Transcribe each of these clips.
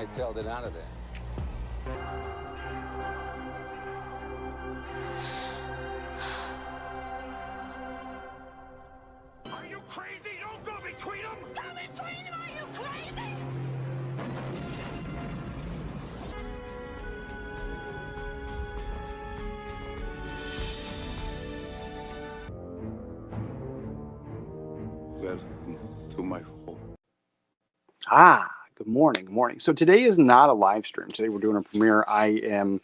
hightailed it out of there. Are you crazy? Don't go between them! Go between them! Are you crazy? There's too much hope. Good morning. Good morning. So today is not a live stream. Today we're doing a premiere. By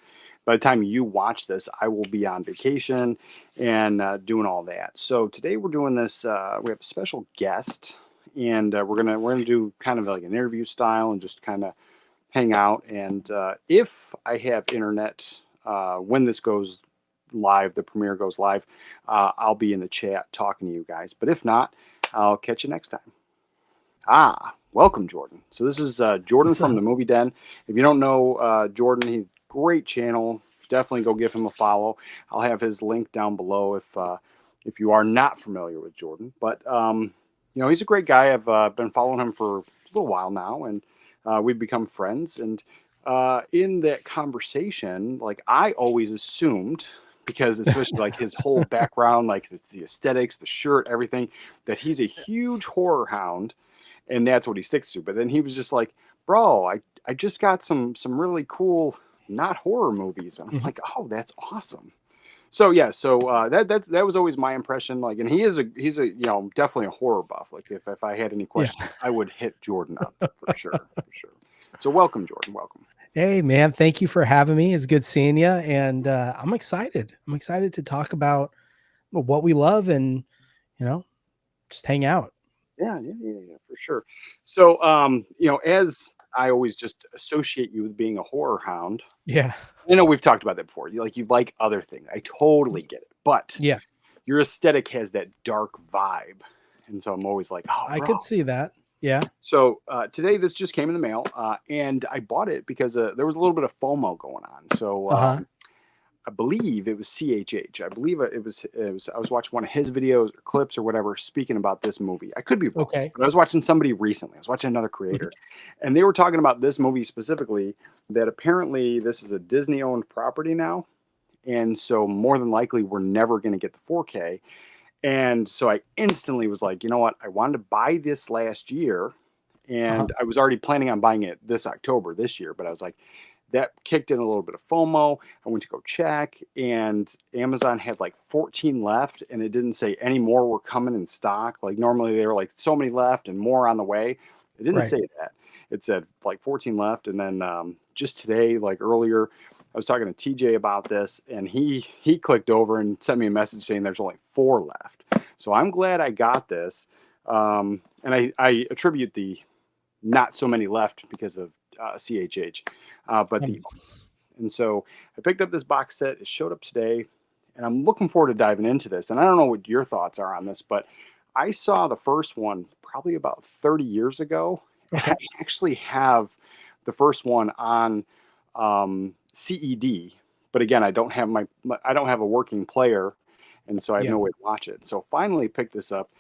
the time you watch this, I will be on vacation and doing all that. So today we're doing this. We have a special guest, and we're gonna do kind of like an interview style and just kind of hang out. And if I have internet when this goes live, the premiere goes live, I'll be in the chat talking to you guys. But if not, I'll catch you next time. Welcome, Jordan. So this is Jordan from the Movie Den. If you don't know Jordan, he's great channel. Definitely go give him a follow. I'll have his link down below if you are not familiar with Jordan. But he's a great guy. I've been following him for a little while now, and we've become friends. And in that conversation, like I always assumed, because especially like his whole background, like the aesthetics, the shirt, everything, that he's a huge horror hound. And that's what he sticks to. But then he was just like, bro, I just got some really cool, not horror movies. And I'm like, oh, that's awesome. So yeah, that was always my impression. Like, and he's a definitely a horror buff. Like if I had any questions, I would hit Jordan up for sure. So welcome, Jordan. Welcome. Hey man, thank you for having me. It's good seeing you. And I'm excited. I'm excited to talk about what we love and, just hang out. Yeah, for sure. So, as I always just associate you with being a horror hound. Yeah. I know we've talked about that before. You like other things. I totally get it. But yeah, your aesthetic has that dark vibe. And so I'm always like, oh, I could see that. Yeah. So today this just came in the mail and I bought it because there was a little bit of FOMO going on. So I believe it was CHH. I believe it was. I was watching one of his videos or clips or whatever, speaking about this movie. I could be wrong, okay, but I was watching somebody recently. I was watching another creator, and they were talking about this movie specifically. That apparently this is a Disney-owned property now, and so more than likely we're never going to get the 4K. And so I instantly was like, you know what? I wanted to buy this last year, and I was already planning on buying it this October this year, but I was like, that kicked in a little bit of FOMO. I went to go check, and Amazon had like 14 left, and it didn't say any more were coming in stock. Like normally they were like so many left and more on the way. It didn't say that. It said like 14 left. And then just today, like earlier, I was talking to TJ about this, and he clicked over and sent me a message saying there's only 4 left. So I'm glad I got this. And I attribute the not so many left because of CHH. And so I picked up this box set. It showed up today, and I'm looking forward to diving into this. And I don't know what your thoughts are on this, but I saw the first one probably about 30 years ago. Okay. I actually have the first one on CED, but again, I don't have a working player, and so I have no way to watch it. So finally picked this up,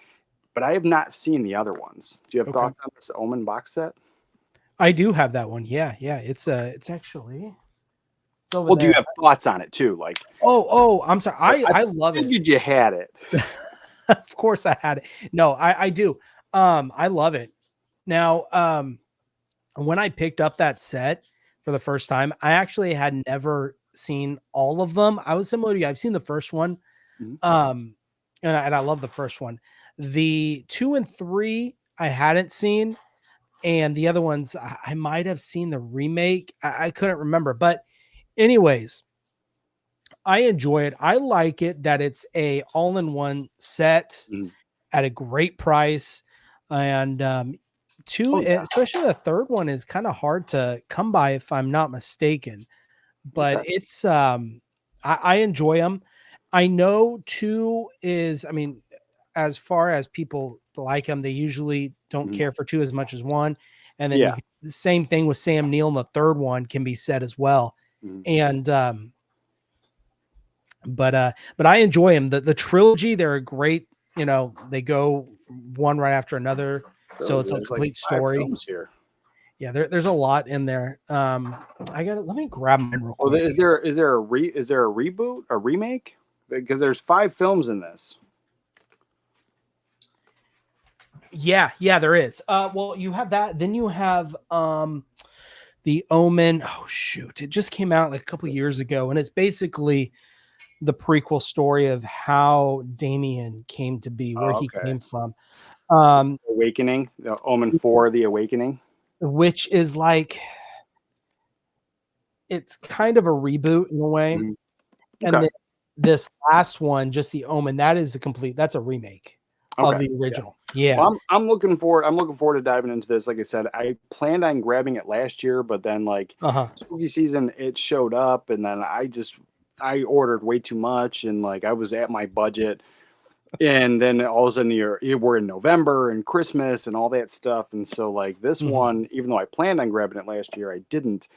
but I have not seen the other ones. Do you have thoughts on this Omen box set? I do have that one. Yeah. It's actually. It's over well, there. Do you have thoughts on it too? Like, I'm sorry. I love it. Figured you had it. Of course I had it. No, I do. I love it. Now, when I picked up that set for the first time, I actually had never seen all of them. I was similar to you. I've seen the first one. And I love the first one. The 2 and 3 I hadn't seen. And the other ones, I might have seen the remake. I couldn't remember. But anyways, I enjoy it. I like it that it's a all-in-one set at a great price. And especially the third one is kind of hard to come by if I'm not mistaken. But it's I enjoy them. I know 2 is, I mean, as far as people like them, they usually don't care for 2 as much as 1. And then the same thing with Sam Neill in the third one can be said as well. And but I enjoy them. The trilogy, they're a great, they go one right after another. So it's a complete story. Here. Yeah, there's a lot in there. Let me grab mine real Well, quick. is there a reboot, a remake? Because there's 5 films in this. Yeah, there is. Well, you have that. Then you have The Omen. Oh shoot, it just came out like a couple years ago, and it's basically the prequel story of how Damien came to be, where Oh, he okay. came from. Um, Awakening, the Omen 4, The Awakening. which is like it's kind of a reboot in a way. Mhm. And Okay. then this last one, just The Omen, that's a remake of Okay. the Yeah. original. Yeah. Well, I'm looking forward. I'm looking forward to diving into this. Like I said, I planned on grabbing it last year, but then like Uh-huh. spooky season, it showed up, and then I ordered way too much, and like I was at my budget, and then all of a sudden we're in November and Christmas and all that stuff, and so like this Mhm. one, even though I planned on grabbing it last year, I didn't.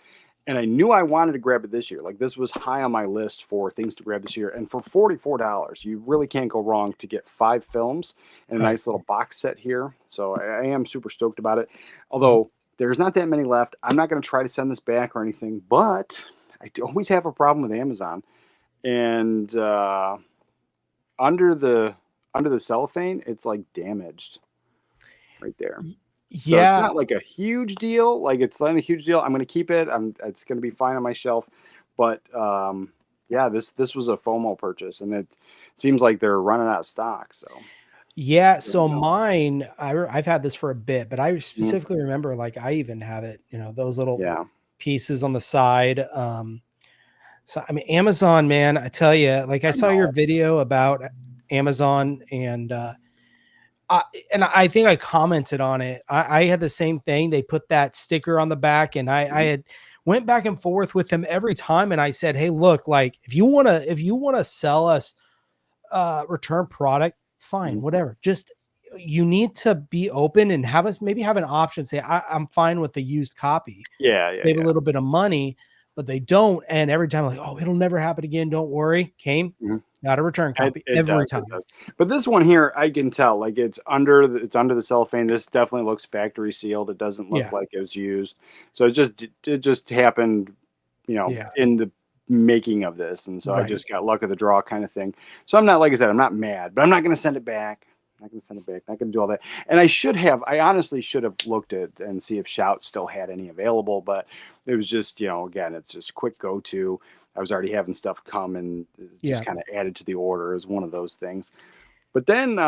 And I knew I wanted to grab it this year. Like this was high on my list for things to grab this year. And for $44, you really can't go wrong to get 5 films and a Right. nice little box set here. So I am super stoked about it. Mhm. Although there's not that many left. I'm not going to try to send this back or anything, but always have a problem with Amazon. And under the cellophane, it's like damaged right there. So it's Yeah. not like a huge deal. Like it's not a huge deal. I'm going to keep it. It's going to be fine on my shelf. But yeah, this was a FOMO purchase, and it seems like they're running out of stock. So Yeah. there you So go. mine, I've had this for a bit, but I Mhm. specifically remember like I even have it, those little Yeah. pieces on the side. So I mean, Amazon, man, I tell you, like I I saw your know. video about Amazon, and I think I commented on it. I had the same thing. They put that sticker on the back, and I Mhm. had went back and forth with him every time, and I said, "Hey, look, like if you wanna sell us return product, fine, Mhm. whatever. Just you need to be open and have us maybe have an option. Say I'm fine with the used copy, Yeah. Yeah. save a Yeah. little bit of money." But they don't, and every time I'm like, "Oh, it'll never happen again. Don't worry." Mhm. Got a return It, copy it every does. It time. does. But this one here, I can tell. Like it's under the cellophane. This definitely looks factory sealed. It doesn't look Yeah, like it was used. So it just happened, yeah, in the making of this. And so I right. just got luck of the draw kind of thing. So I'm not, like I said, I'm not mad, but I'm not going to send it back. Not going to send it back. Not going to do all that. And I honestly should have looked at and see if Shout still had any available, but it was just, again, it's just quick go to. I was already having stuff come and it just Yeah. kind of added to the order as one of those things. But then,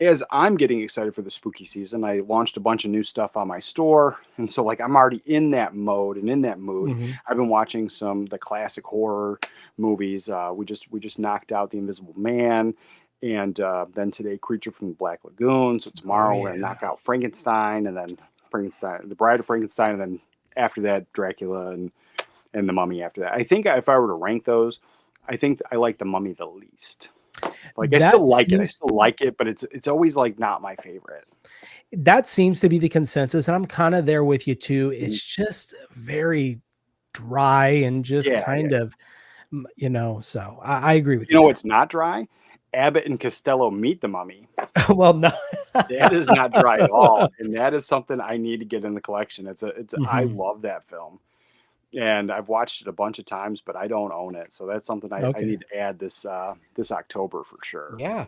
as I'm getting excited for the spooky season, I launched a bunch of new stuff on my store, and so like I'm already in that mode and in that mood. Mhm. I've been watching the classic horror movies. We just knocked out The Invisible Man, and then today Creature from the Black Lagoon. So Oh tomorrow we're gonna yeah. knock out Frankenstein, and then Frankenstein, The Bride of Frankenstein, and then after that Dracula and The Mummy. After that, I think if I were to rank those, I think I like The Mummy the least. Like I That still like it. I seems still like it, but it's always like not my favorite. that seems to be the consensus, and I'm kinda there with you too. Mhm. It's just very dry and just Yeah, yeah. kind of, so I agree with You you know there. what's not dry? Abbott and Costello Meet the Mummy. Well, no. That is not dry at all, and that is something I need to get in the collection. I Mhm. love that film, and I've watched it a bunch of times, but I don't own it, so that's something I Okay. need to add this October for sure. Yeah.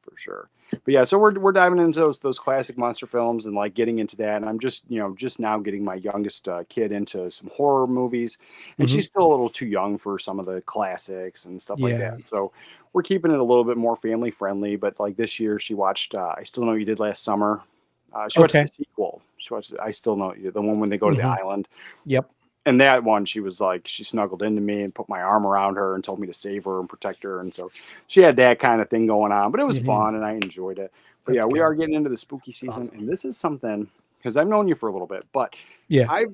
For sure. But yeah, so we're diving into those classic monster films and like getting into that. And I'm just just now getting my youngest kid into some horror movies, and Mhm. she's still a little too young for some of the classics and stuff like Yeah. that. So we're keeping it a little bit more family friendly. But like this year, she watched I Still Know What You Did Last Summer. She watched the Okay. sequel. She watched I Still Know What You Did, the one when they go to the Mhm. island. Yep. And that one, she was like, she snuggled into me and put my arm around her and told me to save her and protect her. And so she had that kind of thing going on, but it was Mhm. fun and I enjoyed it. But yeah, That's we good. are getting into the spooky It's season, awesome. and this is something because I've known you for a little bit, but Yeah. I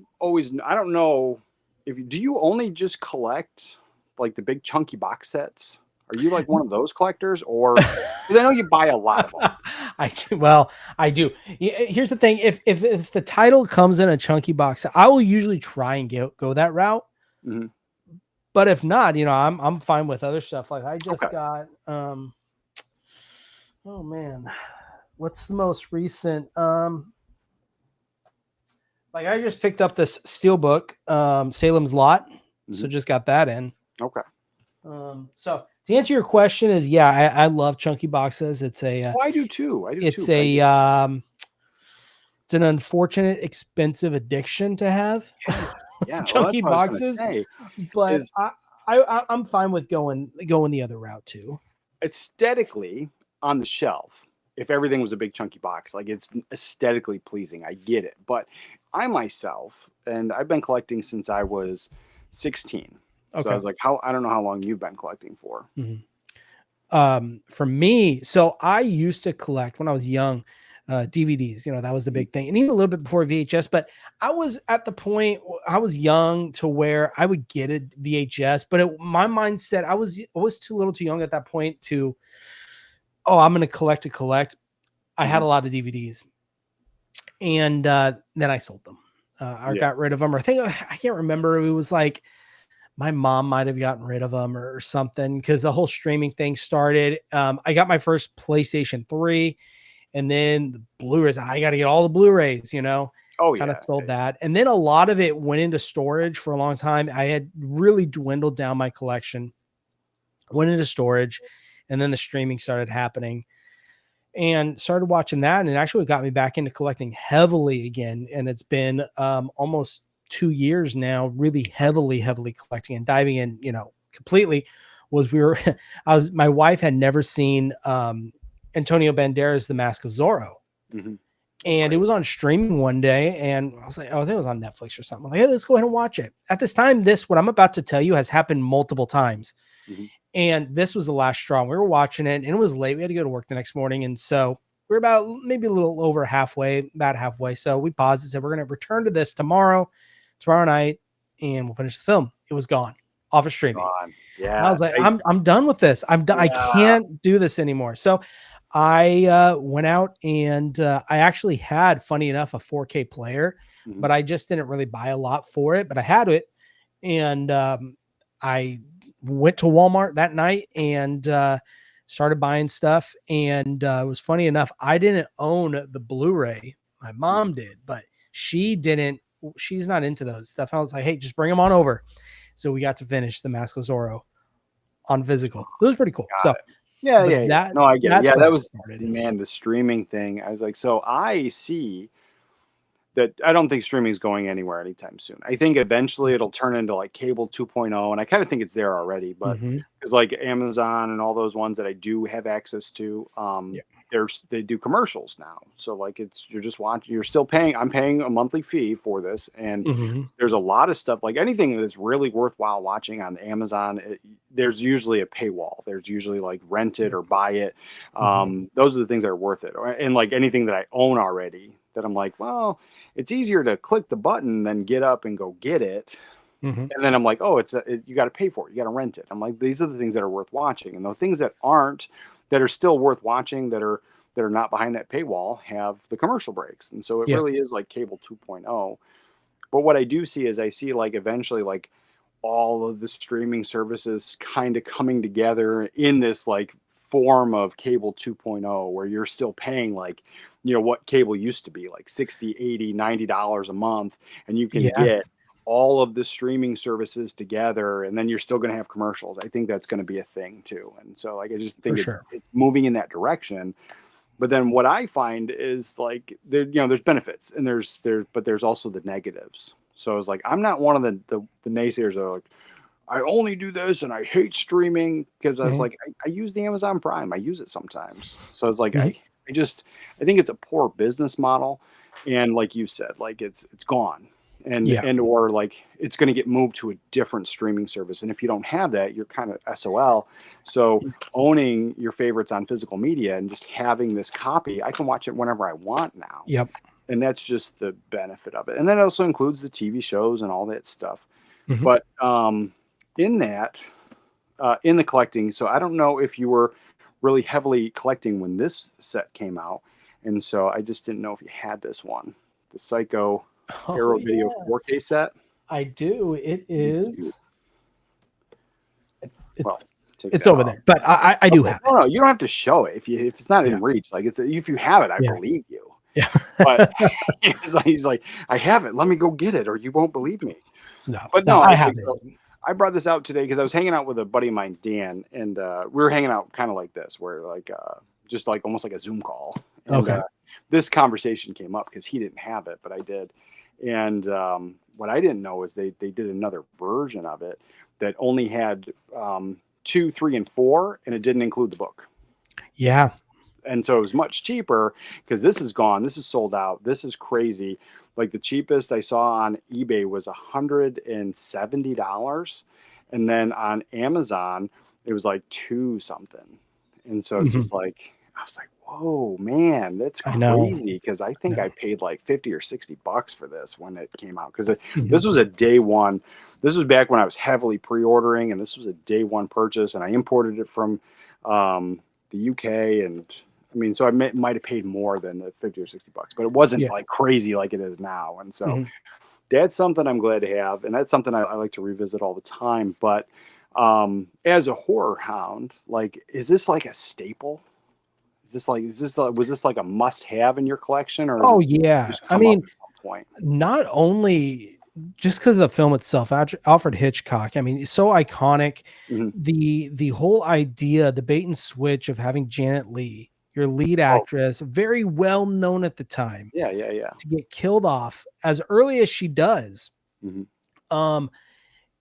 don't know do you only just collect like the big chunky box sets? Are you like one of those collectors, or because I know you buy a lot of them? I do. Well, I do. Here's the thing: if the title comes in a chunky box, I will usually try and go that route. Hmm. But if not, I'm fine with other stuff. Like I just Okay. got oh man, what's the most recent? Like I just picked up this Steelbook, Salem's Lot. So just got that in. Okay. So to answer your question is, yeah, I love chunky boxes. It's a, I do too. it's an unfortunate, expensive addiction to have. Yeah, Chunky that's what I was boxes, gonna say, but is I'm fine with going the other route too. aesthetically on the shelf, if everything was a big chunky box, like it's aesthetically pleasing, I get it. But I myself, and I've been collecting since I was 16. So I was like, I don't know how long you've been collecting for. For me, so I used to collect when I was young, DVDs, that was the big thing. And even a little bit before VHS, but I was at the point I was young to where I would get a VHS, but my mindset, I was too little too young at that point to, I'm going to collect. I had a lot of DVDs and then I sold them. I got rid of them, or I can't remember. It was like my mom might have gotten rid of them or something because the whole streaming thing started. I got my first PlayStation 3 and then the Blu-rays. I got to get all the Blu-rays, kind of sold that. And then a lot of it went into storage for a long time. I had really dwindled down my collection, went into storage, and then the streaming started happening. And started watching that, and it actually got me back into collecting heavily again. And it's been almost 2 years now, really heavily collecting and diving in, completely. My wife had never seen Antonio Banderas' The Mask of Zorro. And it was on streaming one day, and I was like, I think it was on Netflix or something. I'm like, hey, let's go ahead and watch it. At this time, what I'm about to tell you has happened multiple times. And this was the last straw. We were watching it and it was late. We had to go to work the next morning. And so we're about maybe a little over about halfway. So we paused and said, we're going to return to this tomorrow night, and we'll finish the film. It was gone off of streaming. Yeah. And I was like, I'm done with this. I'm done. Yeah. I can't do this anymore. So I went out and I actually had, funny enough, a 4K player, but I just didn't really buy a lot for it, but I had it. And I went to Walmart that night and started buying stuff. And it was funny enough, I didn't own the Blu-ray. My mom did, but she's not into those stuff. I was like, hey, just bring them on over. So we got to finish The Mask of Zorro on physical. It was pretty cool. Yeah. No, I get it. Yeah, that was started. Man, the streaming thing. I was like, so I see that I don't think streaming is going anywhere anytime soon. I think eventually it'll turn into like cable 2.0, and I kind of think it's there already. But it's like Amazon and all those ones that I do have access to. They do commercials now, so like you're just watching. You're still paying. I'm paying a monthly fee for this, and there's a lot of stuff, like anything that's really worthwhile watching on Amazon. There's usually a paywall. There's usually like rent it or buy it. Those are the things that are worth it. And like anything that I own already, that I'm like, well, it's easier to click the button than get up and go get it. And then I'm like, oh, you got to pay for it. You got to rent it. I'm like, these are the things that are worth watching, and the things that are still worth watching, that are not behind that paywall, have the commercial breaks. And so it really is like cable 2.0. But what I do see is like eventually like all of the streaming services kind of coming together in this like form of cable 2.0, where you're still paying like, what cable used to be like $60, $80, $90 a month, and you can get all of the streaming services together, and then you're still going to have commercials. I think that's going to be a thing too. And so like, I just think it's moving in that direction. But then what I find is like, there's benefits, and but there's also the negatives. So it's like, I'm not one of the naysayers that are like, I only do this and I hate streaming, because I was like, I use the Amazon Prime. I use it sometimes. So it's like, I think it's a poor business model. And like you said, like it's gone. And or like it's going to get moved to a different streaming service. And if you don't have that, you're kind of SOL. So owning your favorites on physical media and just having this copy, I can watch it whenever I want now. And that's just the benefit of it. And that also includes the TV shows and all that stuff. But in that, in the collecting, so I don't know if you were really heavily collecting when this set came out. And so I just didn't know if you had this one, the Psycho Arrow Video 4K set. I do. It is. Well, it's over there, but I do have it. No, you don't have to show it if it's not in reach. Like if you have it, I believe you. Yeah. But he's like, I have it. Let me go get it, or you won't believe me. No, But no, no, I I think have so. it. I brought this out today because I was hanging out with a buddy of mine, Dan, and we were hanging out kind of like this, where like just like almost like a Zoom call. And Okay. this conversation came up because he didn't have it, but I did. And what I didn't know is they did another version of it that only had 2, 3, and 4, and it didn't include the book. Yeah. And so it was much cheaper because this is gone. This is sold out. This is crazy. Like the cheapest I saw on eBay was $170. And then on Amazon, it was like two something. And so it's Mhm. just like, I was like, whoa, man, that's I know. crazy. Cause I think I No. paid like 50 or $60 for this when it came out. Cause Mhm. this was a day one. This was back when I was heavily pre-ordering, and this was a day one purchase. And I imported it from the UK, and I mean, so I might have paid more than the 50 or $60, but it wasn't Yeah. like crazy like it is now. And so Mhm. that's something I'm glad to have. And that's something I like to revisit all the time. But as a horror hound, like, is this like a staple? Was this like a must have in your collection, or is Oh it yeah. just I come up mean, at some point? not only just because of the film itself, Alfred Hitchcock. I mean, it's so iconic. Mhm. The whole idea, the bait and switch of having Janet Leigh, your lead Oh, actress, very well known at the time, yeah, yeah, yeah. to get killed off as early as she does. Hmm. Um,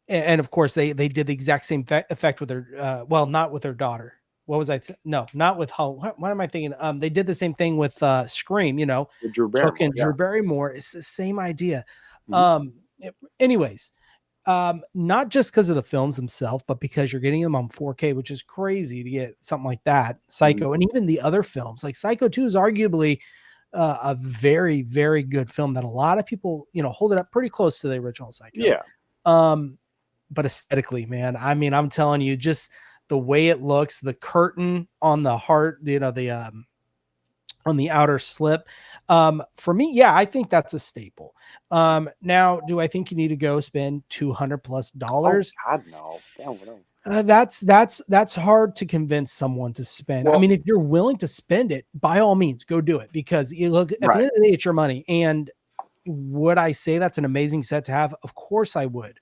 and of course they did the exact same effect with her. Well, not with her daughter. What was no, not with how? What am I thinking? They did the same thing with Scream. You know, With Drew took Barrymore, in yeah. Drew Barrymore. It's the same idea. Hmm. Um, anyways, not just because of the films themselves, but because you're getting them on 4K, which is crazy to get something like that. Hmm. Psycho, and even the other films, like Psycho 2 is arguably a very, very good film that a lot of people, hold it up pretty close to the original Psycho. Yeah. Um, but aesthetically, man, I mean, I'm telling you, just the way it looks, the curtain on the heart, the on the outer slip. For me, yeah, I think that's a staple. Now, do I think you need to go spend Oh $200+? God, no. Damn, what a- That's hard to convince someone to spend. I Well, mean, if you're willing to spend it, by all means, go do it, because you look at the right. end of the day, it's your money. And would I say that's an amazing set to have? Of course, I would.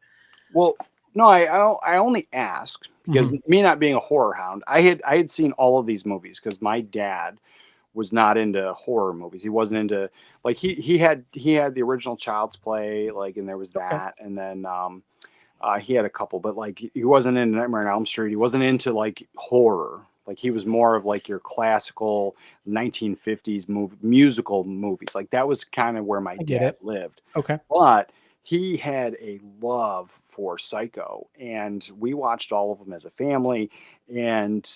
Well, no, I only asked because Mhm. me not being a horror hound, I had seen all of these movies because my dad was not into horror movies. He wasn't into, like, he had the original Child's Play, like, and there was Okay. that, and then he had a couple, but like he wasn't into Nightmare on Elm Street. He wasn't into like horror. Like he was more of like your classical 1950s musical movies. Like that was kind of where my I get dad it. lived. Okay. But he had a love for Psycho, and we watched all of them as a family. And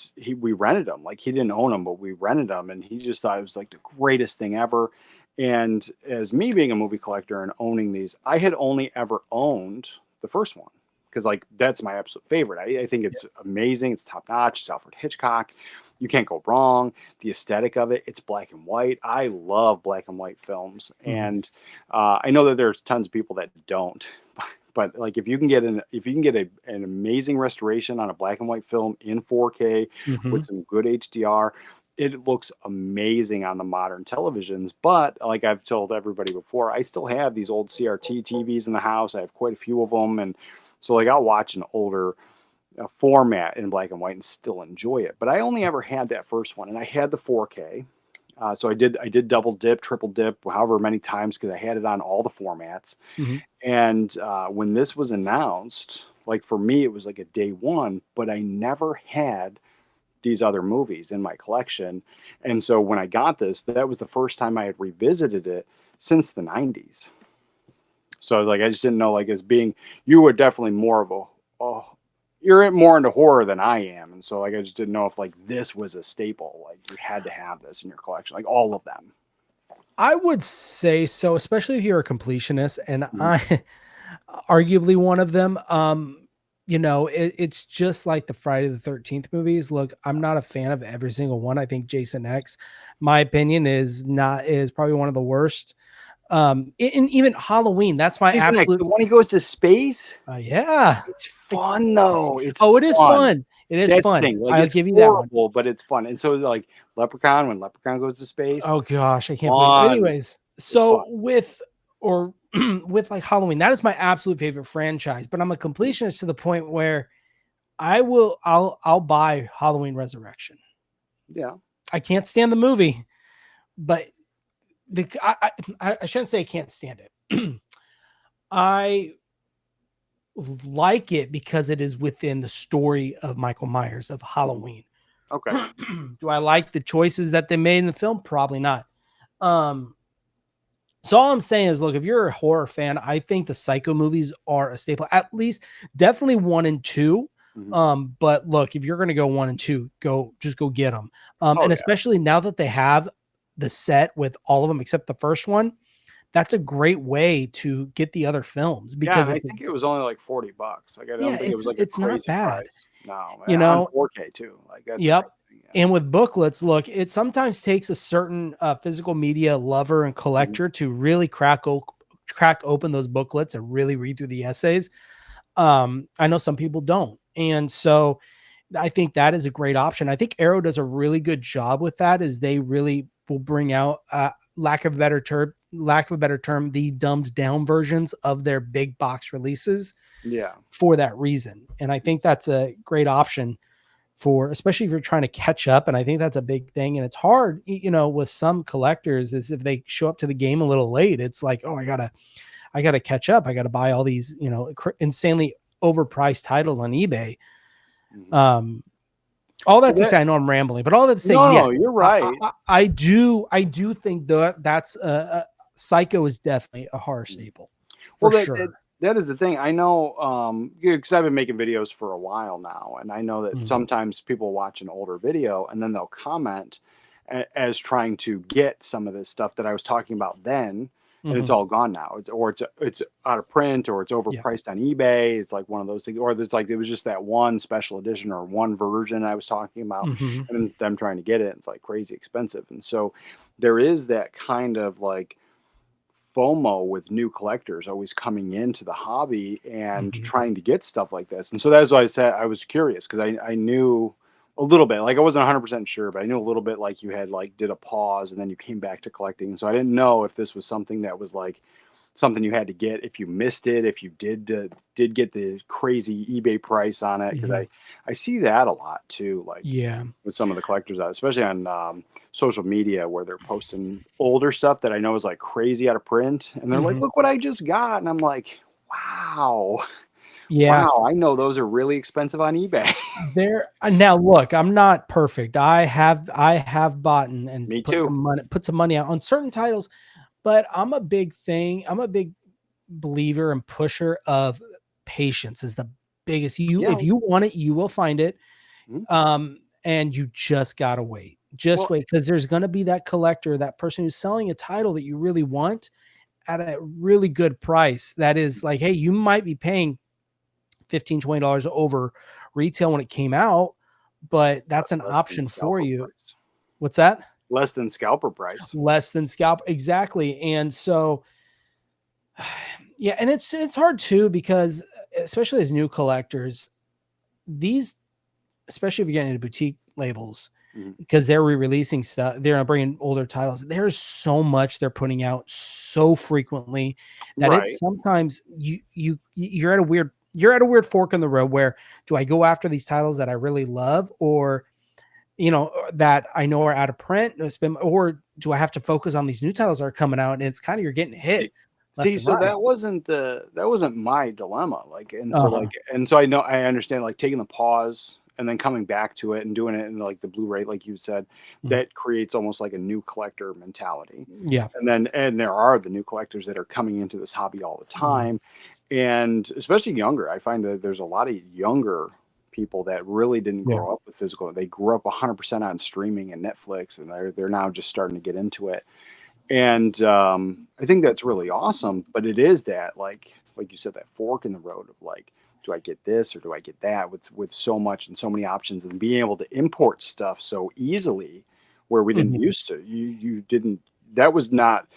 we rented them. Like he didn't own them, but we rented them, and he just thought it was like the greatest thing ever. And as me being a movie collector and owning these, I had only ever owned the first one because like that's my absolute favorite. I think Yeah. it's amazing. It's top notch. It's Alfred Hitchcock. You can't go wrong. The aesthetic of it, it's black and white. I love black and white films, Mhm. and I know that there's tons of people that don't. But like if you can get an amazing restoration on a black and white film in 4K with Mhm. some good HDR, it looks amazing on the modern televisions. But like I've told everybody before, I still have these old CRT TVs in the house. I have quite a few of them, and so like I'll watch an older format in black and white and still enjoy it. But I only ever had that first one, and I had the 4K. So I did double dip, triple dip, however many times because I had it on all the formats. Mhm. And when this was announced, like for me, it was like a day one, but I never had these other movies in my collection. And so when I got this, that was the first time I had revisited it since the 90s. So like I just didn't know, like, as being, you were definitely more of a, oh, you're more into horror than I am. And so like I just didn't know if like this was a staple, like you had to have this in your collection, like all of them. I would say so, especially if you're a completionist, and Mhm. I arguably one of them. It's just like the Friday the 13th movies. Look, I'm not a fan of every single one. I think Jason X, my opinion, is probably one of the worst. And even Halloween, that's my Isn't it absolute. when he goes to space? Yeah. It's fun though. It's Oh, it is fun. fun. It is That's the fun. thing. Like I'll it's give you that one. horrible, but it's fun. And so like Leprechaun, when Leprechaun goes to space, Oh gosh, I can't believe it. fun. Anyways, It's fun. so with or with like Halloween, that is my absolute favorite franchise, but I'm a completionist to the point where I'll buy Halloween Resurrection. Yeah. I can't stand the movie, but I shouldn't say I can't stand it. I like it because it is within the story of Michael Myers of Halloween. Okay. Do I like the choices that they made in the film? Probably not. So all I'm saying is, look, if you're a horror fan, I think the Psycho movies are a staple. At least, definitely 1 and 2. But look, if you're going to go 1 and 2, just go get them. And especially now that they have the set with all of them except the first one, that's a great way to get the other films because I think it was only like $40. Like I don't think it was like a it's not crazy bad. price. No, You on know, 4K too. Like that's yep. amazing, And with booklets, look, it sometimes takes a certain physical media lover and collector to really crack open those booklets and really read through the essays. I know some people don't. And so I think that is a great option. I think Arrow does a really good job with that, is they really will bring out, lack of a better term, the dumbed down versions of their big box releases. Yeah. For that reason. And I think that's a great option for, especially if you're trying to catch up. And I think that's a big thing. And it's hard, with some collectors, is if they show up to the game a little late, it's like, oh, I gotta catch up. I gotta buy all these, insanely overpriced titles on eBay. All that to say, I know I'm rambling, but all that to say, yes, you're right. I do think that's Psycho is definitely a horror staple for sure. That is the thing. I know, because I've been making videos for a while now, and I know that sometimes people watch an older video and then they'll comment as trying to get some of this stuff that I was talking about then, and it's all gone now, or it's out of print, or it's overpriced on eBay. It's like one of those things, or there's like it was just that one special edition or one version I was talking about, and then them trying to get it. It's like crazy expensive, and so there is that kind of like FOMO with new collectors always coming into the hobby and trying to get stuff like this. And so that's why I said I was curious, because I knew a little bit, like I wasn't 100% sure, but I knew a little bit, like you had like did a pause and then you came back to collecting. So I didn't know if this was something that was like something you had to get if you missed it, if you did get the crazy eBay price on it, because I see that a lot too, like with some of the collectors out, especially on social media, where they're posting older stuff that I know is like crazy out of print, and they're like, look what I just got, and I'm like, wow. Wow, I know those are really expensive on eBay. Now look, I'm not perfect. I have bought and Me put too. some money out on certain titles, but I'm a big believer and pusher of patience is the biggest. If you want it, you will find it. And you just gotta wait. Wait, because there's gonna be that collector, that person who's selling a title that you really want at a really good price. That is like, hey, you might be paying $15, $20 over retail when it came out, but that's an option for you. Price. What's that? Less than scalper price. Less than scalp. Exactly. And so, yeah. And it's hard too, because especially as new collectors, especially if you're getting into boutique labels, because they're re-releasing stuff, they're bringing older titles. There's so much they're putting out so frequently that it's sometimes you're at a weird fork in the road, where do I go after these titles that I really love, or that I know are out of print, or do I have to focus on these new titles that are coming out? And it's kind of, you're getting hit. See, so that wasn't my dilemma. Like, and so I understand, like taking the pause and then coming back to it and doing it in like the Blu-ray, like you said, that creates almost like a new collector mentality. Yeah. And there are the new collectors that are coming into this hobby all the time. And especially younger, I find that there's a lot of younger people that really didn't grow up with physical. They grew up 100% on streaming and Netflix, and they're now just starting to get into it. And I think that's really awesome. But it is that, like you said, that fork in the road of like, do I get this or do I get that, with so much and so many options, and being able to import stuff so easily, where we didn't used to. You didn't. That was not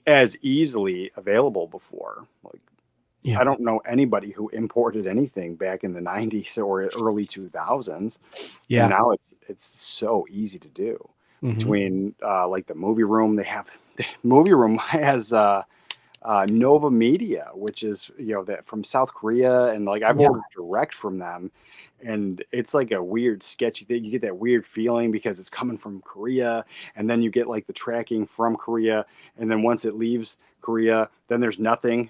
as easily available before. Like, Yeah. I don't know anybody who imported anything back in the 90s or early 2000s. And Yeah. now it's so easy to do. Mhm. Between like the movie room, the movie room has Nova Media, which is, that from South Korea, and like I've Yeah. ordered direct from them, and it's like a weird sketchy thing. You get that weird feeling because it's coming from Korea, and then you get like the tracking from Korea, and then once it leaves Korea, then there's nothing,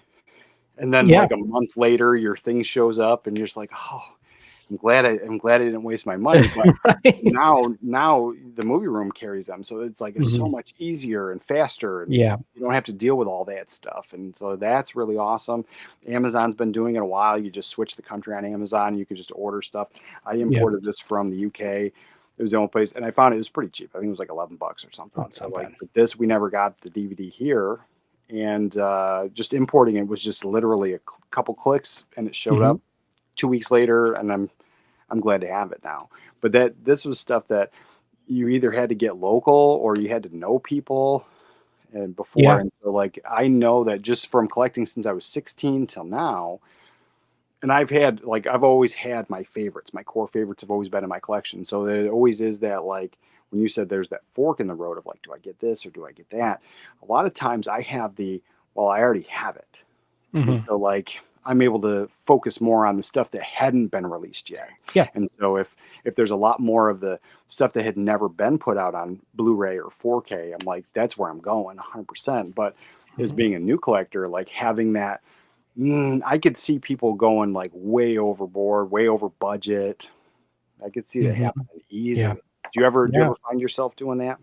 and then Yeah. like a month later, your thing shows up, and you're just like, oh, I'm glad I didn't waste my money, but Right. now the movie room carries them, so it's like it's so Mhm. much easier and faster, and Yeah. you don't have to deal with all that stuff, and so that's really awesome. Amazon's been doing it a while. You just switch the country on Amazon, you can just order stuff. I Yeah. imported this from the UK. It was the only place, and I found it was pretty cheap. I think it was like $11 or something. Oh, it's So not like, bad. but this we never got the DVD here, and just importing it was just literally a couple clicks, and it showed Mhm. up 2 weeks later, and I'm glad to have it now. But this was stuff that you either had to get local or you had to know people and before. Yeah. And so like I know that just from collecting since I was 16 till now, and I've always had my favorites. My core favorites have always been in my collection. So there always is that, like when you said there's that fork in the road of like, do I get this or do I get that? A lot of times I have well, I already have it. And Mhm. so like I'm able to focus more on the stuff that hadn't been released yet. Yeah. And so if there's a lot more of the stuff that had never been put out on Blu-ray or 4K, I'm like, that's where I'm going 100%. But as Mhm. being a new collector, like having that, I could see people going like way overboard, way over budget. I could see that Mhm. happening Yeah. easily. Do you Yeah. ever find yourself doing that?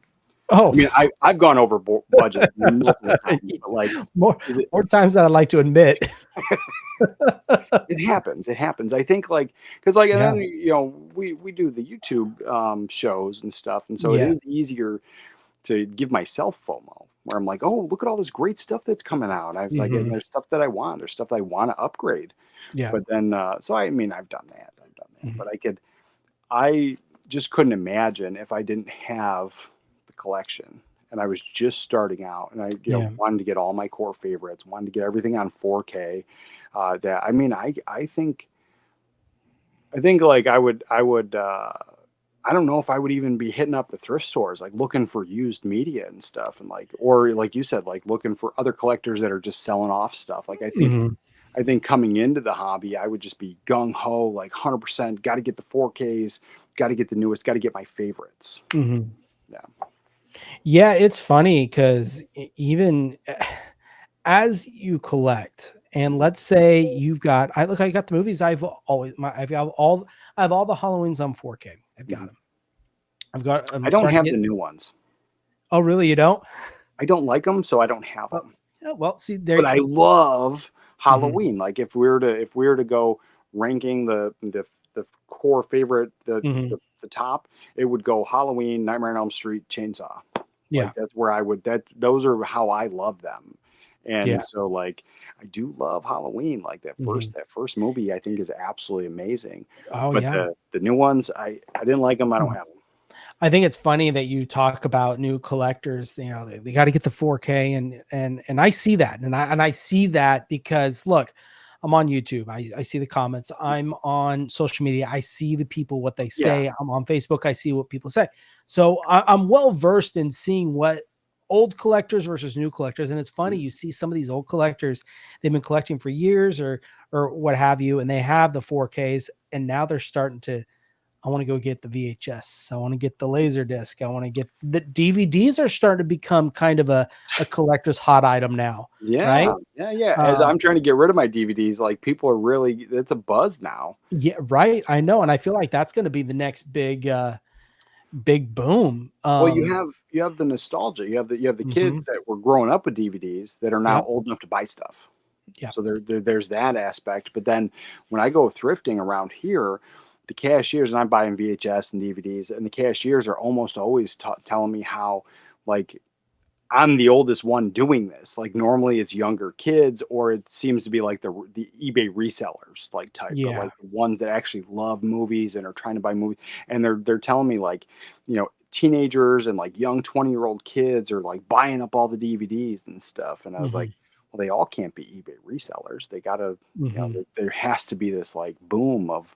Oh, I mean, I've gone over budget multiple times, but like, more is it? more times than I'd like to admit. It happens. It happens. I think like because like and Yeah. then we do the YouTube shows and stuff, and so it Yeah. is easier to give myself FOMO where I'm like, oh, look at all this great stuff that's coming out. I was like, and Mhm. there's stuff that I want. There's stuff I want to upgrade. Yeah. But then so I mean I've done that. Mhm. But I just couldn't imagine if I didn't have the collection and I was just starting out and I Yeah. wanted to get all my core favorites, wanted to get everything on 4K. That I mean I think like I don't know if I would even be hitting up the thrift stores like looking for used media and stuff, and like or like you said, like looking for other collectors that are just selling off stuff. Like Mhm. I think coming into the hobby, I would just be gung ho, like 100%. Got to get the 4Ks, got to get the newest, got to get my favorites. Mhm. Yeah. Yeah, it's funny because even as you collect, and let's say you've got, I got the movies. I have all the Halloweens on 4K. I've got Mhm. them. I've got. I I'm don't starting to have get. the new ones. Oh, really? You don't? I don't like them, so I don't have Oh, them. yeah. Well, see there. But I love Mhm. Halloween. Like if we were to go ranking the core favorite Mhm. the top, it would go Halloween, Nightmare on Elm Street, Chainsaw. Yeah. Like that's where I would that those are how I love them. Yeah. And so like I do love Halloween. Like Mhm. that first movie I think is absolutely amazing. Oh, But yeah. the new ones I didn't like them. I don't Mhm. have them. I think it's funny that you talk about new collectors. You know, they got to get the 4K, and I see that, and I see that because look, I'm on YouTube. I see the comments. I'm on social media. I see the people what they Yeah. say. I'm on Facebook. I see what people say. So I'm well versed in seeing what old collectors versus new collectors. And it's funny, you see some of these old collectors, they've been collecting for years or what have you, and they have the 4Ks, and now they're starting to, I want to go get the VHS. I want to get the laser disc. I want to get the DVDs are starting to become kind of a collector's hot item now, right? Yeah. Yeah. Yeah. As Um, I'm trying to get rid of my DVDs, like people are really it's a buzz now. yeah, right. I know. And I feel like that's going to be the next big boom. Well, you have the nostalgia. You have the Mhm. kids that were growing up with DVDs that are now Yep. old enough to buy stuff. Yep. So there's that aspect. But then when I go thrifting around here, the cashiers, and I'm buying VHS and DVDs, and the cashiers are almost always telling me how like I'm the oldest one doing this. Like normally it's younger kids, or it seems to be like the eBay resellers like type, or Yeah. like the ones that actually love movies and are trying to buy movies. And they're telling me like, teenagers and like young 20-year-old kids are like buying up all the DVDs and stuff. And I was like, well, they all can't be eBay resellers. They gotta, you know, there has to be this like boom of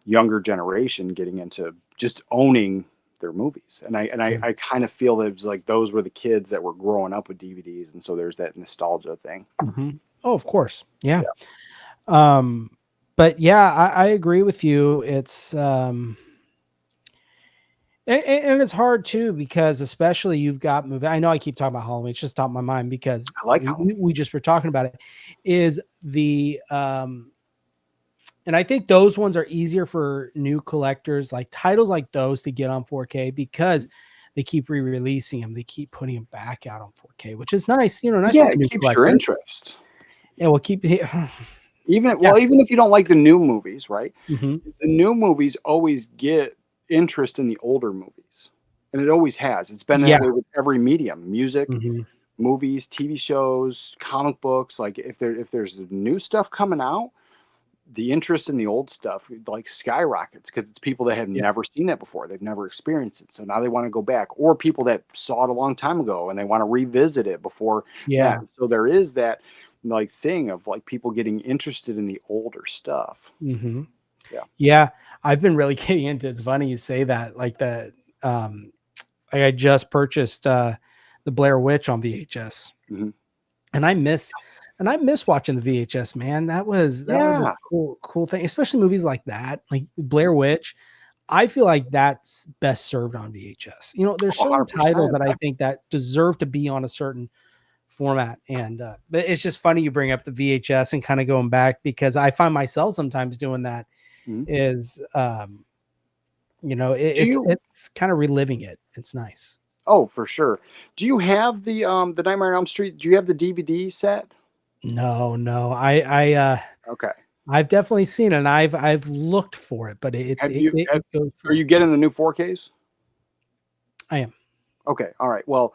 younger generation getting into just owning their movies. And I kind of feel that it was like those were the kids that were growing up with DVDs, and so there's that nostalgia thing. Oh, of course. Yeah. But yeah, I agree with you. It's and it's hard too, because especially you've got movie. I know I keep talking about Halloween. It's just top of my mind because I like Halloween. we just were talking about it. Is the and I think those ones are easier for new collectors, like titles like those, to get on 4K because they keep re-releasing them. They keep putting them back out on 4K, which is nice. You know, nice. Yeah, for it new keeps collectors. your interest. Yeah, we'll keep it. Even if you don't like the new movies, right? Mm-hmm. The new movies always get interest in the older movies, and it always has. It's been that way with every medium: music, movies, TV shows, comic books. Like if there's new stuff coming out, the interest in the old stuff like skyrockets because it's people that have never seen that before. They've never experienced it, so now they want to go back, or people that saw it a long time ago and they want to revisit it before. So there is that like thing of like people getting interested in the older stuff. Yeah, I've been really getting into. It's funny you say that. Like the like I just purchased the Blair Witch on VHS, and I miss watching the VHS. Man, that was a cool thing, especially movies like that, like Blair Witch. I feel like that's best served on VHS. You know, there's certain 100%. titles that I think that deserve to be on a certain format, and but it's just funny you bring up the VHS and kind of going back, because I find myself sometimes doing that. Is you know, it's kind of reliving it. It's nice. Oh, for sure. Do you have the Nightmare on Elm Street? Do you have the DVD set? No, I Okay. I've definitely seen it, and I've looked for it, but Are you getting the new 4Ks? I am. Okay. All right. Well,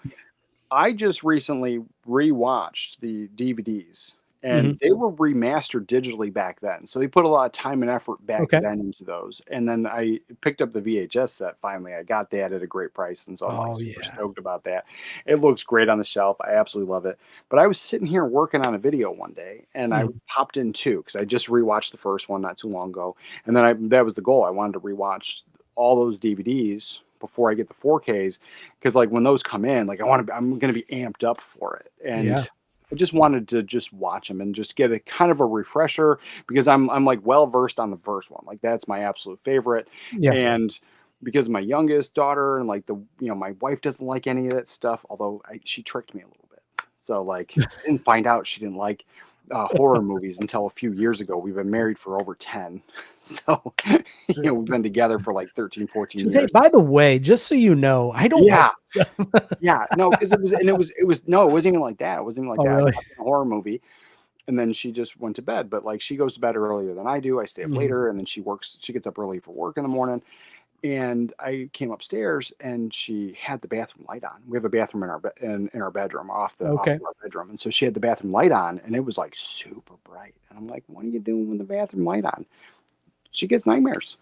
I just recently rewatched the DVDs, and they were remastered digitally back then. So they put a lot of time and effort back then into those. And then I picked up the VHS set finally. I got that at a great price, and so I'm like super stoked about that. It looks great on the shelf. I absolutely love it. But I was sitting here working on a video one day, and I popped in two because I just rewatched the first one not too long ago. And then that was the goal. I wanted to rewatch all those DVDs before I get the 4Ks, because like when those come in, like I'm going to be amped up for it, and I just wanted to just watch them and just get a kind of a refresher, because I'm like well versed on the first one, like that's my absolute favorite, and because of my youngest daughter, and like my wife doesn't like any of that stuff, although she tricked me a little bit, so like I didn't find out she didn't like horror movies until a few years ago. We've been married for over 10. So, we've been together for like 13, 14 years. Hey, by the way, just so you know, I don't like no, because it wasn't even like that. It wasn't even like that. Really? I watched a horror movie, and then she just went to bed. But like she goes to bed earlier than I do. I stay up later, and then she gets up early for work in the morning. And I came upstairs, and she had the bathroom light on. We have a bathroom in our bedroom off our bedroom, and so she had the bathroom light on, and it was like super bright. And I'm like, "What are you doing with the bathroom light on?" She gets nightmares.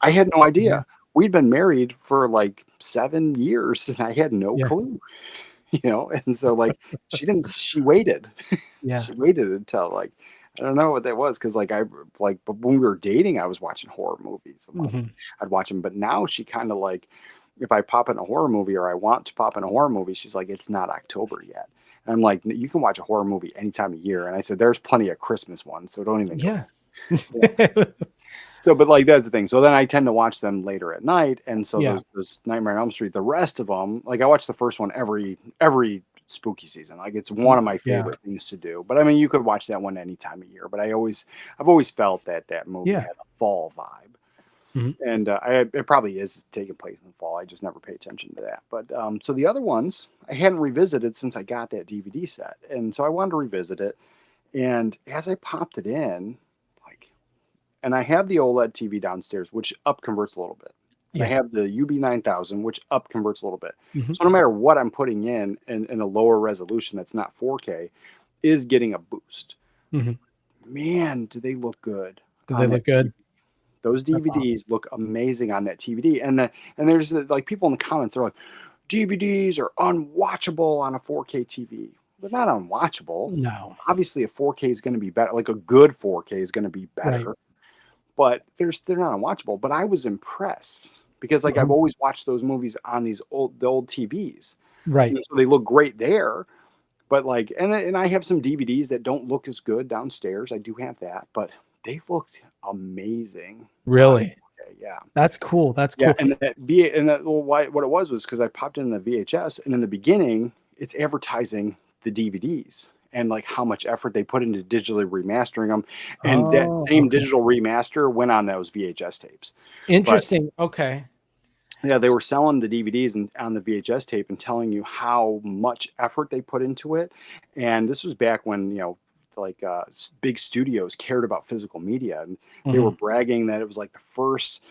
I had no idea. We'd been married for like 7 years, and I had no clue. And so like she waited. She waited until like I don't know what that was, because but when we were dating, I was watching horror movies. I'd watch them, but now she kind of like, if I pop in a horror movie or I want to pop in a horror movie, she's like, it's not October yet. And I'm like, you can watch a horror movie any time of year. And I said, there's plenty of Christmas ones, so don't even go. So, but like that's the thing. So then I tend to watch them later at night, and so those Nightmare on Elm Street, the rest of them, like I watch the first one every spooky season. Like it's one of my favorite things to do. But I mean, you could watch that one any time of year. But I've always felt that movie had a fall vibe, and it probably is taking place in the fall. I just never pay attention to that. But so the other ones I hadn't revisited since I got that DVD set, and so I wanted to revisit it. And as I popped it in, and I have the OLED TV downstairs, which up converts a little bit. I have the UB9000, which up converts a little bit. So no matter what I'm putting in a lower resolution that's not 4K, is getting a boost. Man, do they look good? Do they look good? Those That's awesome. DVDs look amazing on that DVD. And there's like people in the comments are like, DVDs are unwatchable on a 4K TV. They're not unwatchable. No. Obviously, a 4K is going to be better. Like a good 4K is going to be Right. better, but they're not unwatchable. But I was impressed because like I've Mhm. always watched those movies on the old TVs, Right. so they look great there. But like, and I have some DVDs that don't look as good downstairs. I do have that, but they looked amazing on Really. 4K. Yeah. That's cool. That's Yeah, cool. and well, why what it was because I popped in the VHS, and in the beginning, it's advertising the DVDs and like how much effort they put into digitally remastering them, and that Oh, same okay. digital remaster went on those VHS tapes. But Interesting. Okay. yeah, they were selling the DVDs and on the VHS tape and telling you how much effort they put into it. And this was back when, like big studios cared about physical media, and they were Mhm. bragging that it was like the first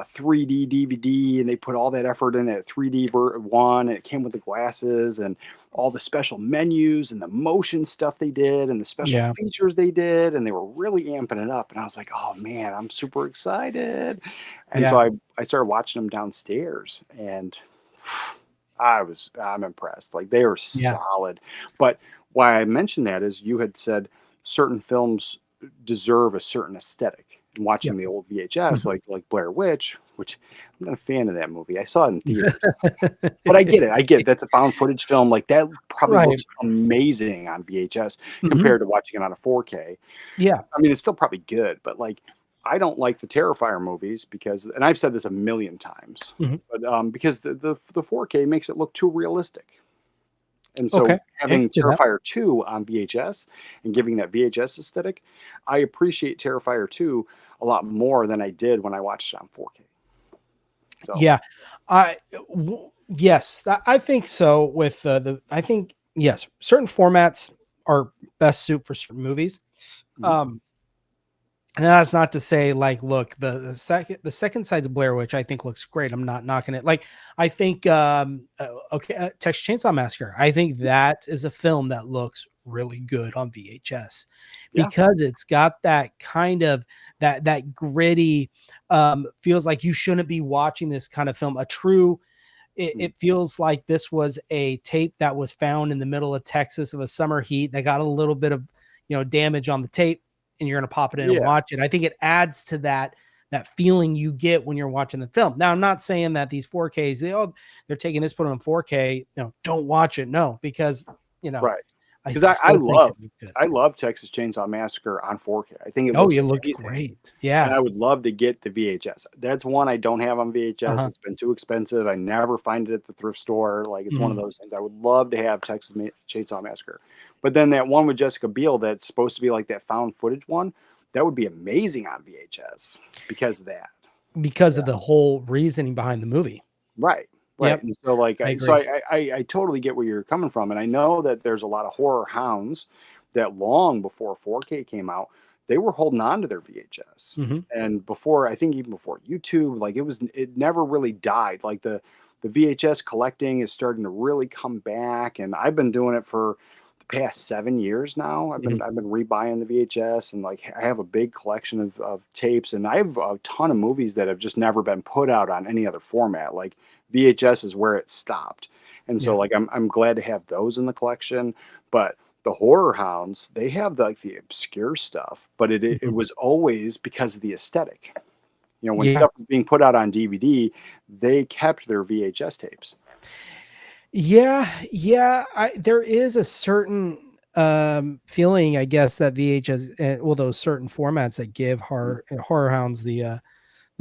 3D DVD, and they put all that effort in that 3D one. And it came with the glasses and all the special menus and the motion stuff they did and the special Yeah. features they did, and they were really amping it up. And I was like, oh man, I'm super excited. And so Yeah. I started watching them downstairs, and I'm impressed. Like they are Yeah. solid. But why I mentioned that is you had said certain films deserve a certain aesthetic. And watching Yep. the old VHS, Mhm. like Blair Witch, which I'm not a fan of that movie. I saw it in theaters, but I get it. I get it. That's a found footage film. Like that probably Right. looks amazing on VHS Mhm. compared to watching it on a 4K. Yeah. I mean, it's still probably good, but like, I don't like the Terrifier movies because, and I've said this a million times, Mhm. but because the 4K makes it look too realistic. And Okay. so I can having see that. Terrifier 2 on VHS and giving that VHS aesthetic, I appreciate Terrifier 2 a lot more than I did when I watched it on 4K. So, Yeah. Yes, I think so with I think yes, certain formats are best suit for certain movies. mhm. Um And that's not to say like, look, the second side's Blair Witch, I think looks great. I'm not knocking it. Like, I think Texas Chainsaw Massacre. I think that is a film that looks really good on VHS Yeah. because it's got that kind of that gritty feels like you shouldn't be watching this kind of film. It feels like this was a tape that was found in the middle of Texas of a summer heat that got a little bit of damage on the tape, and you're going to pop it in and Yeah. watch it. I think it adds to that feeling you get when you're watching the film. Now, I'm not saying that these 4Ks, they're taking this, put it on 4K, don't watch it. No, because Right. I Because I still think love it looked good. I love Texas Chainsaw Massacre on 4K. I think it Oh, looks it looked amazing. great. And Yeah. I would love to get the VHS. That's one I don't have on VHS. Uh-huh. It's been too expensive. I never find it at the thrift store. Like it's one of Mhm. those things. I would love to have Chainsaw Massacre. But then that one with Jessica Biel that's supposed to be like that found footage one, that would be amazing on VHS because of that. Because Yeah. of the whole reasoning behind the movie. Right. Right. Yep. And so like I so agree. I totally get where you're coming from. And I know that there's a lot of horror hounds that long before 4K came out, they were holding on to their VHS. Mhm. And before, I think even before YouTube, like it never really died. Like the VHS collecting is starting to really come back. And I've been doing it for the past 7 years now. Mhm. I've been rebuying the VHS, and like I have a big collection of tapes, and I have a ton of movies that have just never been put out on any other format. Like VHS is where it stopped. And so Yeah. like I'm glad to have those in the collection. But the horror hounds, they have like the obscure stuff, but it Mhm. was always because of the aesthetic. When Yeah. stuff was being put out on DVD, they kept their VHS tapes. Yeah, yeah, there is a certain feeling, I guess, that VHS, well, those certain formats that give horror hounds the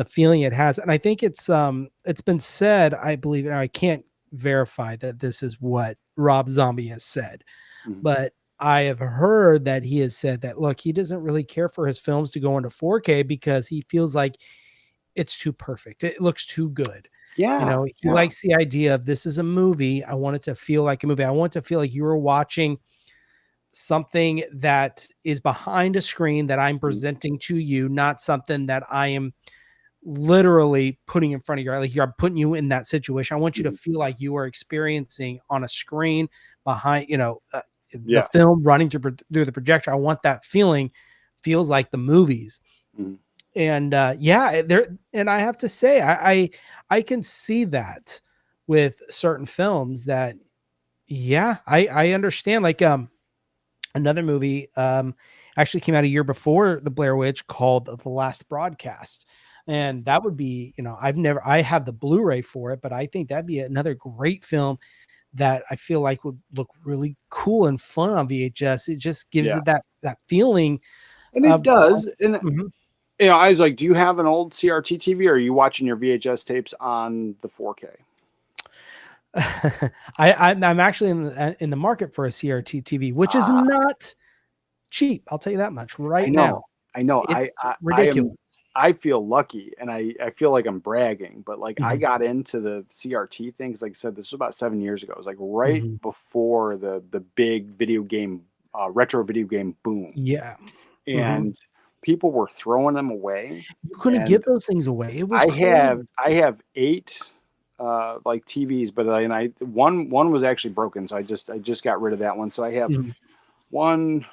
feeling it has, and I think it's been said, I believe, and I can't verify that this is what Rob Zombie has said, Mhm. but I have heard that he has said that, look, he doesn't really care for his films to go into 4K because he feels like it's too perfect. It looks too good. Yeah, He yeah. likes the idea of this is a movie. I want it to feel like a movie. I want it to feel like you were watching something that is behind a screen that I'm Mhm, presenting to you, not something that I am literally putting in front of your, like, you're putting you in that situation. I want you to mhm. feel like you are experiencing on a screen behind, the Yeah. film running through the projector. I want that feels like the movies. Mhm. And yeah, there, and I have to say, I can see that with certain films that, yeah, I understand. Like another movie actually came out a year before the Blair Witch called The Last Broadcast. And that would be, I have the Blu-ray for it, but I think that'd be another great film that I feel like would look really cool and fun on VHS. It just gives Yeah. it that feeling And it of does. And Mhm. I was like, do you have an old CRT TV, or are you watching your VHS tapes on the 4K? I'm actually in the market for a CRT TV, which is not cheap. I'll tell you that much I right know. now. I know. It's I am ridiculous. I feel lucky, and I feel like I'm bragging, but like I Mhm. got into the CRT things. Like I said, this was about 7 years ago. It was like right Mhm. before the big video game, retro video game boom, Yeah. Mhm. and people were throwing them away. You couldn't And give those things away. It was crazy. I have 8 like TVs, but I one was actually broken, so I just got rid of that one. So I have Mhm. 1,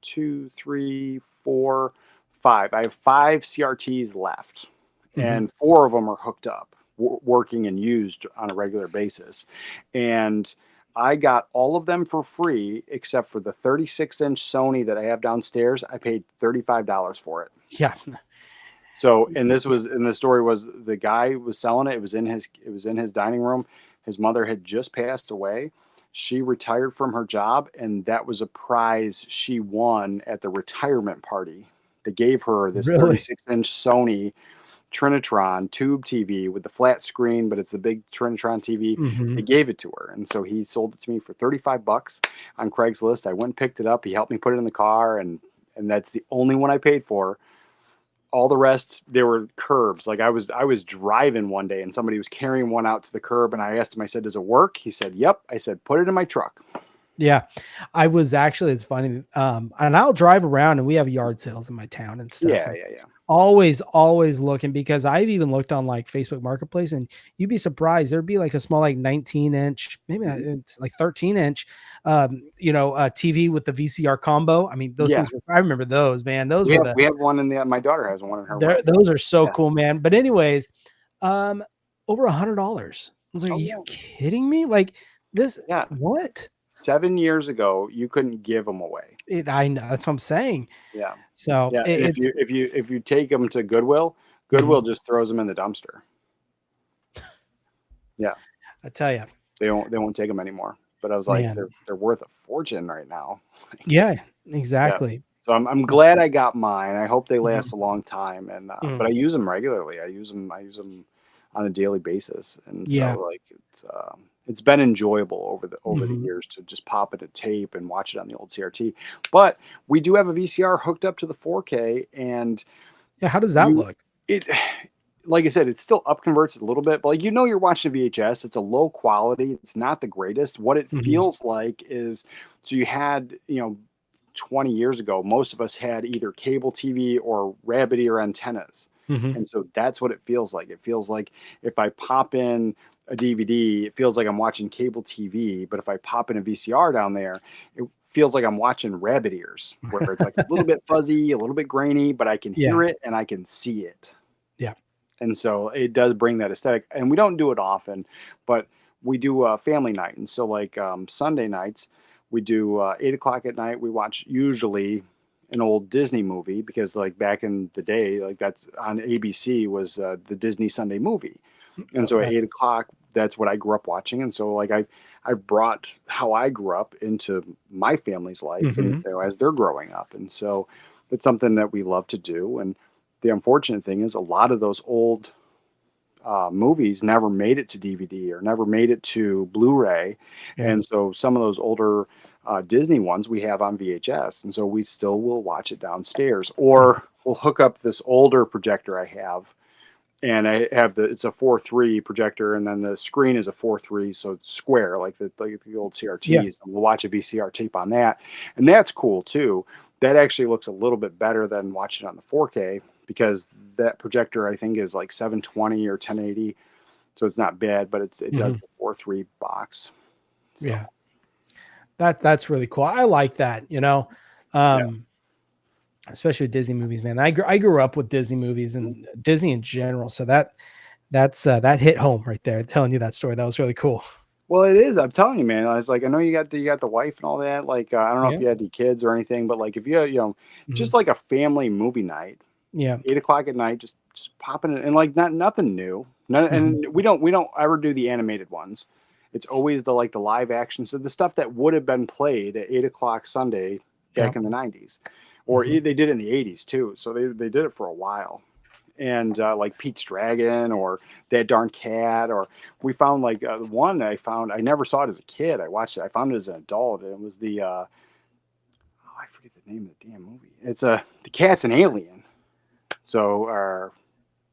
2, 3, 4, 5. I have 5 CRTs left, Mhm. and 4 of them are hooked up, working and used on a regular basis. And I got all of them for free except for the 36-inch Sony that I have downstairs. I paid $35 for it. Yeah. So, and the story was the guy was selling it. It was in his dining room. His mother had just passed away. She retired from her job, and that was a prize she won at the retirement party. They gave her this Really? 36-inch Sony Trinitron tube TV with the flat screen, but it's the big Trinitron TV. They Mhm. gave it to her, and so he sold it to me for $35 on Craigslist. I went and picked it up. He helped me put it in the car, and that's the only one I paid for. All the rest, there were curbs. Like I was driving one day and somebody was carrying one out to the curb, and I asked him, I said, does it work? He said, yep. I said, put it in my truck. Yeah. I was actually, it's funny. And I'll drive around and we have yard sales in my town and stuff. Yeah, And yeah, yeah. always looking, because I've even looked on like Facebook Marketplace, and you'd be surprised. There'd be like a small, like 19-inch, maybe Mhm. it's like 13-inch, TV with the VCR combo. I mean, those Yeah. things were, I remember those, man. Those were We have one in the, my daughter has one in her room. those are so Yeah. cool, man. But anyways, um, over $100. I was like, are Oh you yeah. kidding me? Like this, Yeah. what? 7 years ago, you couldn't give them away. I know, that's what I'm saying. Yeah. So Yeah. And it's, if you take them to Goodwill, Mhm. Goodwill just throws them in the dumpster. Yeah. I tell you, They won't take them anymore. But I was like, man. they're worth a fortune right now. Yeah, Yeah. exactly. So I'm glad I got mine. I hope they last Mhm. a long time. And Mhm. but I use them regularly. I use them on a daily basis. And so Yeah. like it's been enjoyable over the Mhm. years to just pop it a tape and watch it on the old CRT. But we do have a VCR hooked up to the 4K, and Yeah, how does that you look? it like I said, it still up converts a little bit, but like you're watching a VHS, it's a low quality, it's not the greatest. What it Mhm. feels like is, so you had, 20 years ago, most of us had either cable TV or rabbit ear antennas. Mhm. And so that's what it feels like. It feels like if I pop in a DVD, it feels like I'm watching cable TV, but if I pop in a VCR down there, it feels like I'm watching rabbit ears, where it's like a little bit fuzzy, a little bit grainy, but I can Yeah. hear it and I can see it. Yeah. And so it does bring that aesthetic, and we don't do it often, but we do a family night. And so like Sunday nights, we do 8 o'clock at night. We watch usually an old Disney movie, because like back in the day, like that's on ABC was the Disney Sunday movie. And Oh, so at that's 8 o'clock, that's what I grew up watching. And so like I brought how I grew up into my family's life, and Mhm. as they're growing up. And so it's something that we love to do. And the unfortunate thing is a lot of those old movies never made it to DVD or never made it to Blu-ray, Yeah. and so some of those older Disney ones we have on VHS, and so we still will watch it downstairs, Mhm. or we'll hook up this older projector I have, and I have it's a 4:3 projector, and then the screen is a 4:3, so it's square like the old Yeah. CRTs, and we'll watch a VCR tape on that, and that's cool too. That actually looks a little bit better than watching it on the 4K, because that projector I think is like 720 or 1080, so it's not bad, but it does Mhm. the 4:3 box. So Yeah. That's really cool. I like that. yeah, Um, especially with Disney movies, man. I grew up with Disney movies and Disney in general. So that hit home right there. Telling you that story. That was really cool. Well, it is. I'm telling you, man. I was like, I know you got the wife and all that. Like, I don't know Yeah. if you had any kids or anything, but like, if you had, just Mhm. like a family movie night, Yeah. 8 o'clock at night, just popping it, and like nothing new. Mhm. And we don't ever do the animated ones. It's always the live action. So the stuff that would have been played at 8 o'clock Sunday Yeah. back in the '90s, or Mhm. they did it in the '80s too. So they did it for a while. And like Pete's Dragon or That Darn Cat, or we found like one I never saw it as a kid. I watched it. I found it as an adult. And it was I forget the name of the damn movie. It's the cat's an alien. So our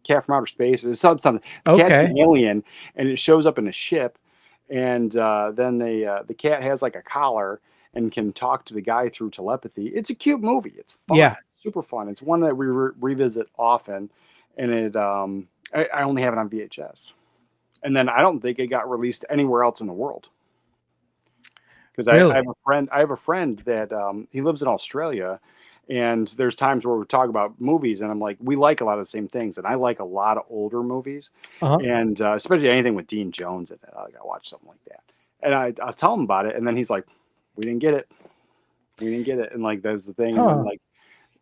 cat from outer space is something. The cat's Okay. an alien, and it shows up in a ship, and then the cat has like a collar and can talk to the guy through telepathy. It's a cute movie. It's fun, Yeah. super fun. It's one that we revisit often, and I only have it on VHS, and then I don't think it got released anywhere else in the world. Because I Really. have a friend. I have a friend that he lives in Australia, and there's times where we talk about movies, and I'm like, we like a lot of the same things, and I like a lot of older movies, Uh-huh. and especially anything with Dean Jones in it. I gotta watch something like that, and I'll tell him about it, and then he's like, we didn't get it, and like that was the thing, and then Huh. like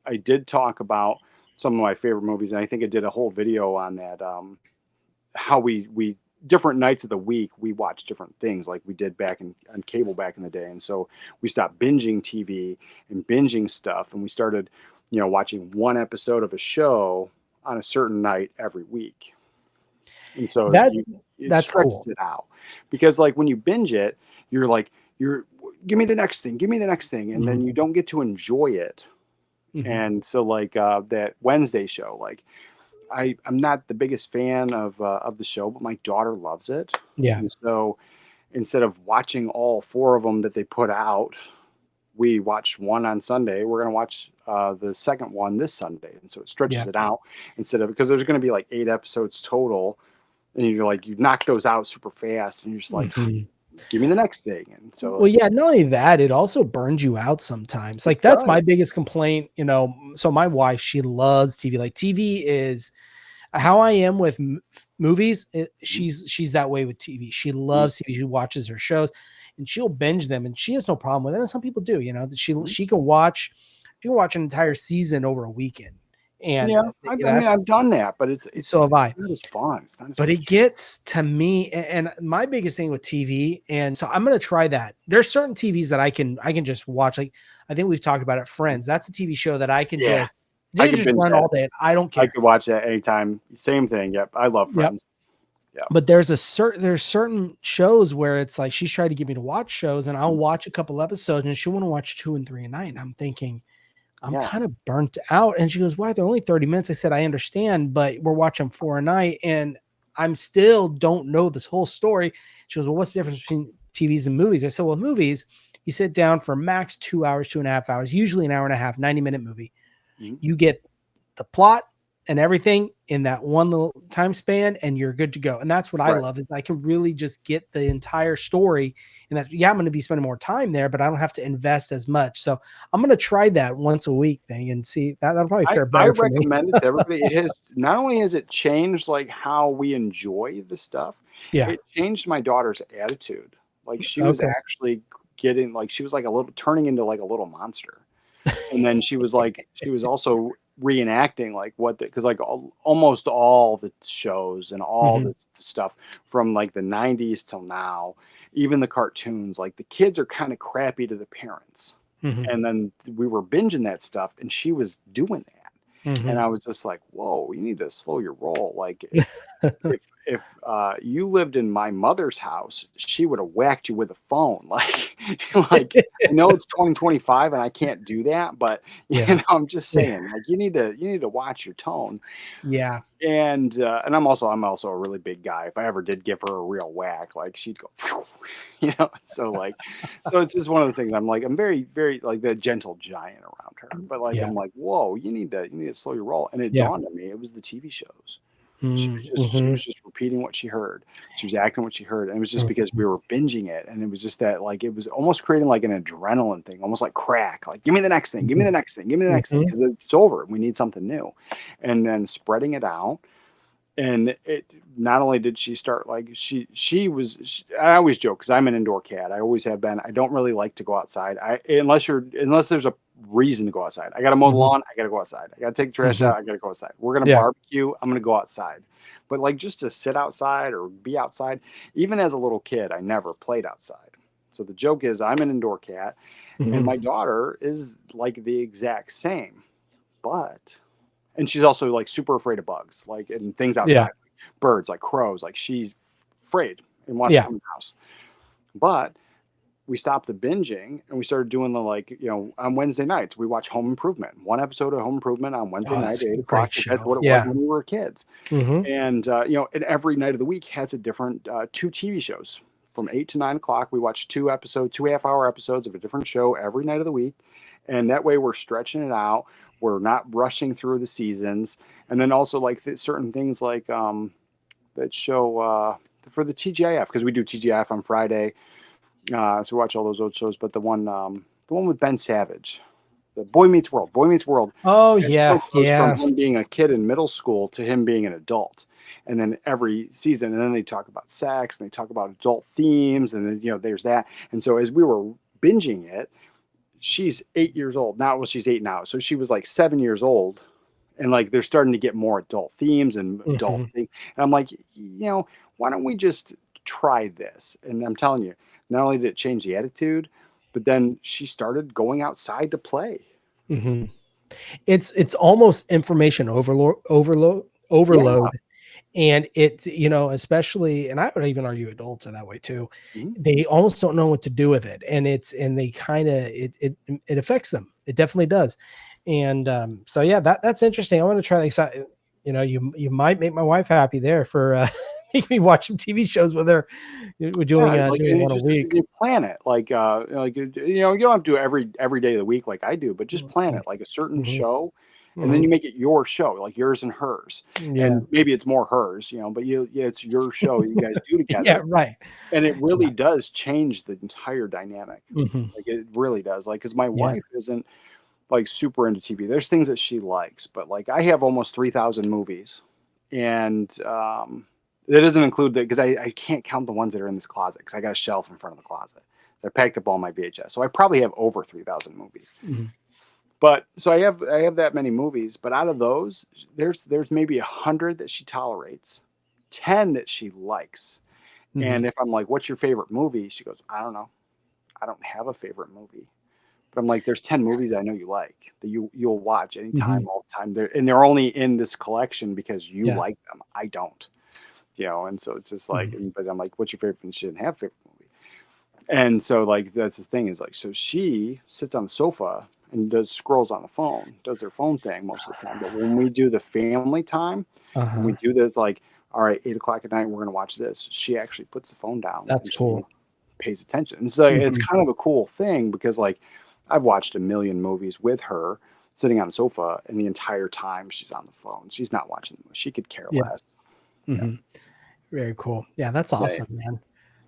I did talk about some of my favorite movies, and I think I did a whole video on that. How we different nights of the week we watch different things like we did back on cable back in the day, and so we stopped binging TV and binging stuff, and we started watching one episode of a show on a certain night every week, and so That it that's stretches cool. it out, because like when you binge it, you're like, you're give me the next thing, give me the next thing, and then Mhm. you don't get to enjoy it. Mhm. And so like that Wednesday show, like I'm not the biggest fan of the show, but my daughter loves it. Yeah. And so instead of watching all four of them that they put out, we watched one on Sunday. We're going to watch the second one this Sunday. And so it stretches Yeah. it out, instead of, because there's going to be like 8 episodes total. And you're like, you knock those out super fast, and you're just like, Mhm. give me the next thing. And so Well, like, yeah, not only that, it also burns you out sometimes. it Like that's my does. biggest complaint, So my wife, she loves TV. Like TV is how I am with movies. She's that way with TV. She Mhm. loves TV. She watches her shows, and she'll binge them, and she has no problem with it. And some people do, that she can watch an entire season over a weekend, and Yeah, I mean, that's I've done that, but so have I. not as fun. It's not as But fun. it gets to me, and my biggest thing with TV, and so I'm gonna try that. There's certain TVs that I can just watch. Like I think we've talked about it. Friends. That's a TV show that I can Yeah, just I they could just binge run that. all day. I don't I care. could watch that anytime. Same thing. Yep. I love Yep. Friends. Yeah. But there's certain shows where it's like she's trying to get me to watch shows, and I'll watch a couple episodes, and she'll want to watch 2 and 3 a night. And I'm thinking, I'm Yeah. kind of burnt out. And she goes, why? They're only 30 minutes. I said, I understand, but we're watching 4 a night, and I'm still don't know this whole story. She goes, well, what's the difference between TVs and movies? I said, well, movies, you sit down for max 2 hours, 2.5 hours, usually an hour and a half, 90-minute movie. Mhm. You get the plot and everything in that one little time span, and you're good to go. And that's what I Right. love, is I can really just get the entire story. And that, yeah, I'm going to be spending more time there, but I don't have to invest as much. So I'm going to try that once a week thing and see that'll probably fare I better for me. recommend it to everybody. It has not only has it changed like how we enjoy the stuff, Yeah. it changed my daughter's attitude. Like she was Okay. actually getting like she was like a little turning into like a little monster. And then she was also reenacting like what the, because like almost all the shows and all Mhm. the stuff from like the '90s till now, even the cartoons, like the kids are kind of crappy to the parents. Mhm. And then we were binging that stuff, and she was doing that, and Mhm. I was just like, whoa, you need to slow your roll. Like if you lived in my mother's house, she would have whacked you with a phone. Like, like I know it's 2025 and I can't do that, but Yeah. I'm just Yeah. saying, like you need to watch your tone. Yeah. And I'm also a really big guy. If I ever did give her a real whack, like she'd go, So like, so it's just one of those things. I'm very very like the gentle giant around her, but like Yeah. I'm like, whoa, you need to slow your roll. And it Yeah. dawned on me, it was the TV shows. She Mm-hmm. was just repeating what she heard. She was acting what she heard, and it was just because we were binging it, and it was just that, like, it was almost creating like an adrenaline thing, almost like crack. Like, give me the next thing, give me the next thing, give me the next thing, Mm-hmm. because it's over. We need something new, and then spreading it out. And it not only did she start like I always joke because I'm an indoor cat. I always have been. I don't really like to go outside. Unless there's a reason to go outside. I got to mow the Mm-hmm. lawn. I got to go outside. I got to take the trash Mm-hmm. out. I got to go outside. We're gonna Yeah. barbecue. I'm gonna go outside. But like just to sit outside or be outside, even as a little kid, I never played outside. So the joke is I'm an indoor cat, and Mm-hmm. my daughter is like the exact same, but and she's also like super afraid of bugs, like and things Yeah. outside, like birds, like crows, like she's afraid and wants to Yeah. come in the house. But we stopped the binging and we started doing the like, on Wednesday nights we watch Home Improvement. One episode of Home Improvement on Wednesday Oh, night that's at a 8 o'clock great because that's show. what it was Yeah. when we were kids. Mm-hmm. And and every night of the week has a different 2 TV shows. From 8 to 9 o'clock, we watch 2.5 hour episodes of a different show every night of the week, and that way we're stretching it out. We're not rushing through the seasons, and then also like certain things like that show for the TGIF because we do TGIF on Friday, so we watch all those old shows. But the one with Ben Savage, the Boy Meets World, Boy Meets World, Oh that show yeah. goes from Yeah. him being a kid in middle school to him being an adult. And then every season, and then they talk about sex and they talk about adult themes, and then there's that. And so as we were binging it, she's 8 years old now. Well, she's 8 now, so she was like 7 years old, and like they're starting to get more adult themes and adult Mm-hmm. things. And I'm like, why don't we just try this? And I'm telling you, not only did it change the attitude, but then she started going outside to play. Mm-hmm. It's almost information Yeah. overload. And it's, especially, and I would even argue adults are that way too. Mhm. They almost don't know what to do with it. And they kind of, it affects them. It definitely does. And so, yeah, that's interesting. I want to try like, you might make my wife happy there for, make me watch some TV shows with her. We're Yeah, doing, like, doing and one it's a just week. you plan it, you don't have to do it every day of the week like I do, but just plan it, like a certain Mm-hmm. show, and then Hmm. you make it your show, like yours and hers, Yeah. and maybe it's more hers, but yeah, it's your show you guys do Yeah. together, Right. and it Yeah. really does change the entire dynamic. Hmm. Like, it really does, like, because my Yeah. wife isn't, like, super into TV. There's things that she likes, but, like, I have almost 3,000 movies, and, that doesn't include that because I can't count the ones that are in this closet because I got a shelf in front of the closet. So I packed up all my VHS. So I probably have over 3,000 movies. Hmm. But so I have that many movies, but out of those, there's maybe 100 that she tolerates, 10 that she likes. Hmm. And if I'm like, "What's your favorite movie?" She goes, "I don't know. I don't have a favorite movie." But I'm like, "There's 10 movies I know you like that you'll watch Hmm. anytime, all the time. They're only in this collection because you Yeah. like them. I don't." And so it's just like, Hmm. but I'm like, "What's your favorite?" And she didn't have a favorite movie. And so like that's the thing is like, so she sits on the sofa and does scrolls on the phone, does her phone thing most of the time. But when we do the family time, when we Uh-huh. do this, like, all right, 8 o'clock at night, we're gonna watch this. She actually puts the phone down That's and she cool. pays attention. And so it's Mhm. kind of a cool thing because like I've watched a million movies with her sitting on the sofa, and the entire time she's on the phone. She's not watching them. She could care Yeah. less. Yeah. Mhm. Very cool. Yeah, that's Yeah. awesome, man.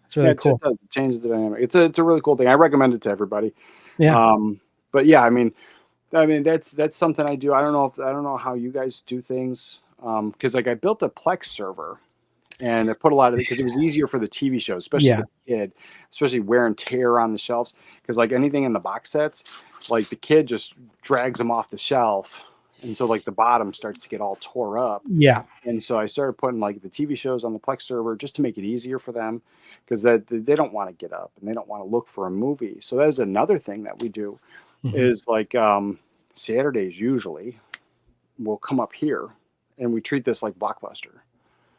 That's Yeah, really it cool. does. It changes the dynamic. It's a really cool thing. I recommend it to everybody. Yeah. Um, but yeah, I mean that's something I do. I don't know how you guys do things. Because like I built a Plex server and I put a lot of it because it was easier for the TV shows, especially Yeah. the kid, especially wear and tear on the shelves. Because like anything in the box sets, like the kid just drags them off the shelf, and so like the bottom starts to get all tore up. Yeah. And so I started putting like the TV shows on the Plex server just to make it easier for them because that they don't want to get up and they don't want to look for a movie. So that is another thing that we do Mhm. is like Saturdays usually we'll come up here and we treat this like Blockbuster.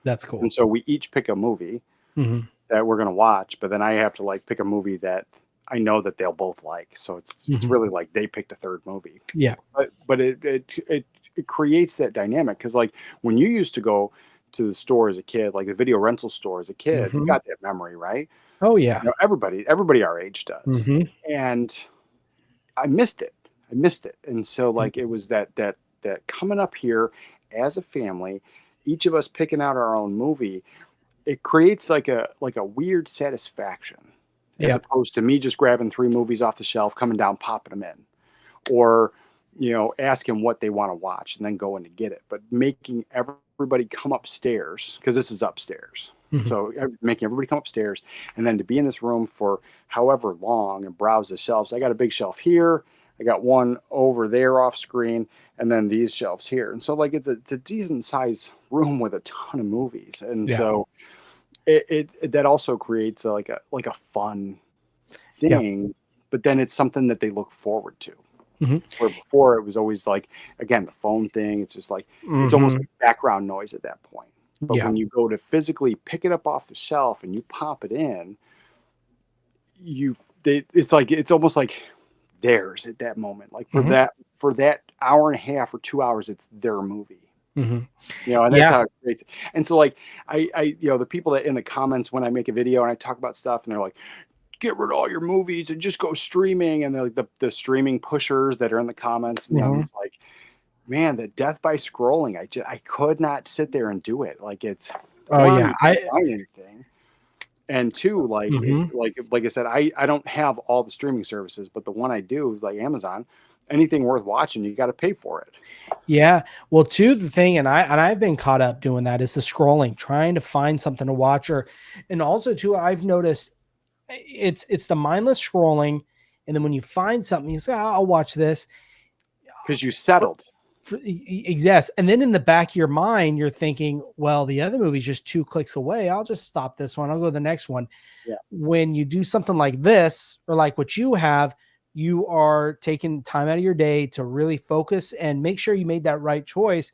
That's And cool. so we each pick a movie Mhm. that we're gonna watch, but then I have to like pick a movie that I know that they'll both like. So it's Mhm. really like they picked a third movie. Yeah. But it creates that dynamic because like when you used to go to the store as a kid, like the video rental store as a kid, you Mhm. got that memory, right? Oh, yeah. Everybody our age does. Mhm. And I missed it. I missed it. And so Mhm. like it was that coming up here as a family each of us picking out our own movie, it creates like a weird satisfaction, as Yeah. opposed to me just grabbing 3 movies off the shelf, coming down, popping them in, or asking what they want to watch and then going to get it. But making everybody come upstairs, because this is upstairs. Mhm. So making everybody come upstairs, and then to be in this room for however long and browse the shelves. I got a big shelf here. I got one over there off screen, and then these shelves here. And so like it's a decent sized room with a ton of movies. And Yeah. so it that also creates like a fun Yeah. thing, but then it's something that they look forward to. Mhm. Where before it was always like, again, the phone thing. It's just like it's almost Mhm. like background noise at that point. But Yeah. when you go to physically pick it up off the shelf and you pop it in, it's almost like theirs at that moment. Like for Mhm. that hour and a half or 2 hours, it's their movie. Mhm. And that's Yeah. how it creates. And so like I the people that in the comments when I make a video and I talk about stuff and they're like, get rid of all your movies and just go streaming, and they're like the streaming pushers that are in the comments, and I'm Mhm. just like, man, the death by scrolling, I could not sit there and do it. Like it's Oh one, yeah. you can't find anything, and two, like Mhm. like I said, I don't have all the streaming services, but the one I do, like Amazon, anything worth watching, you got to pay for it. Yeah. Well, too, the thing, and I've been caught up doing that is the scrolling, trying to find something to watch, or and also too, I've noticed it's the mindless scrolling, and then when you find something, you say, "Oh, I'll watch this." Because you settled. Exists, and then in the back of your mind, you're thinking, "Well, the other movie's just 2 clicks away. I'll just stop this one. I'll go to the next one." Yeah. When you do something like this, or like what you have, you are taking time out of your day to really focus and make sure you made that right choice.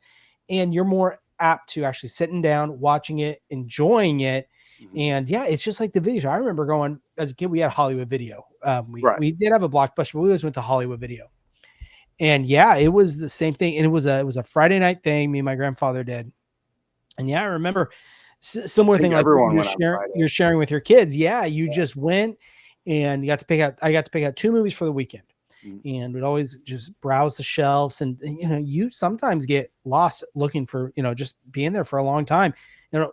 And you're more apt to actually sitting down, watching it, enjoying it. Mhm. And yeah, it's just like the videos. I remember going as a kid, we had Hollywood Video. Right. We did have a Blockbuster, but we always went to Hollywood Video. And yeah, it was the same thing. And it was a Friday night thing. Me and my grandfather did. And yeah, I remember I similar think thing like what everyone went on Friday. you're sharing with your kids. Yeah, you Yeah. just went and you got to pick out. I got to pick out 2 movies for the weekend, Mhm. and we'd always just browse the shelves. And you sometimes get lost looking for just being there for a long time.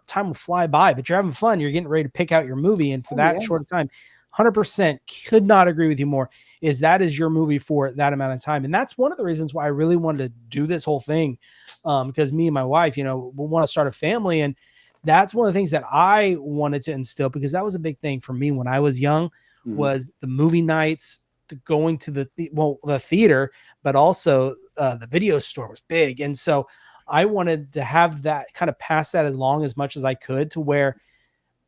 Time will fly by, but you're having fun. You're getting ready to pick out your movie, and for Oh that yeah. short time, 100% could not agree with you more. That is your movie for that amount of time, and that's one of the reasons why I really wanted to do this whole thing, because me and my wife, we want to start a family, and that's one of the things that I wanted to instill, because that was a big thing for me when I was young, Mhm. was the movie nights, the going to the theater, but also the video store was big. And so I wanted to have that kind of pass that along as much as I could, to where,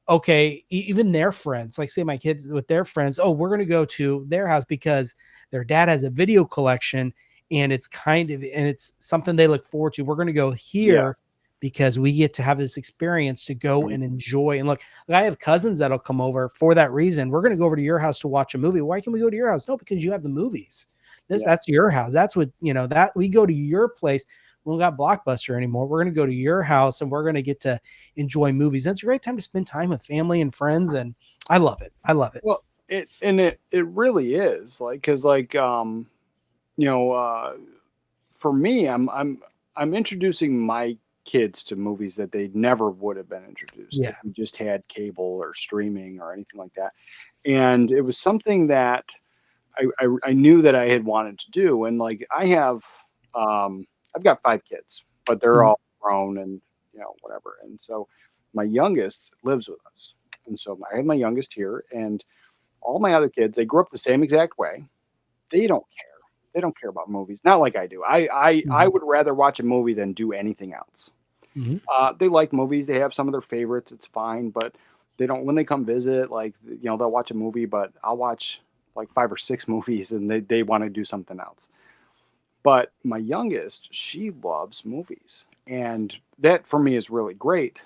okay, even their friends, like say my kids with their friends, oh, we're going to go to their house because their dad has a video collection, and it's something they look forward to. We're going to go Yeah. here because we get to have this experience to go Mhm. and enjoy. And look, I have cousins that'll come over for that reason. We're going to go over to your house to watch a movie. Why can we go to your house? No, because you have the movies. Yeah. That's your house. That's what, that we go to your place. We don't got Blockbuster anymore. We're going to go to your house and we're going to get to enjoy movies. And it's a great time to spend time with family and friends. And I love it. I love it. Well, it really is like, because like you know for me, I'm introducing my kids to movies that they never would have been introduced if Yeah. we just had cable or streaming or anything like that. And it was something that I knew that I had wanted to do. And like I've got 5 kids, but they're Mhm. all grown and whatever. And so my youngest lives with us. And so I have my youngest here, and all my other kids, they grew up the same exact way. They don't care. They don't care about movies. Not like I do. I Mhm. would rather watch a movie than do anything else. Mhm. They like movies. They have some of their favorites. It's fine, but they don't when they come visit, like, they'll watch a movie, but I'll watch like 5 or 6 movies and they want to do something else. But my youngest, she loves movies. And that for me is really great.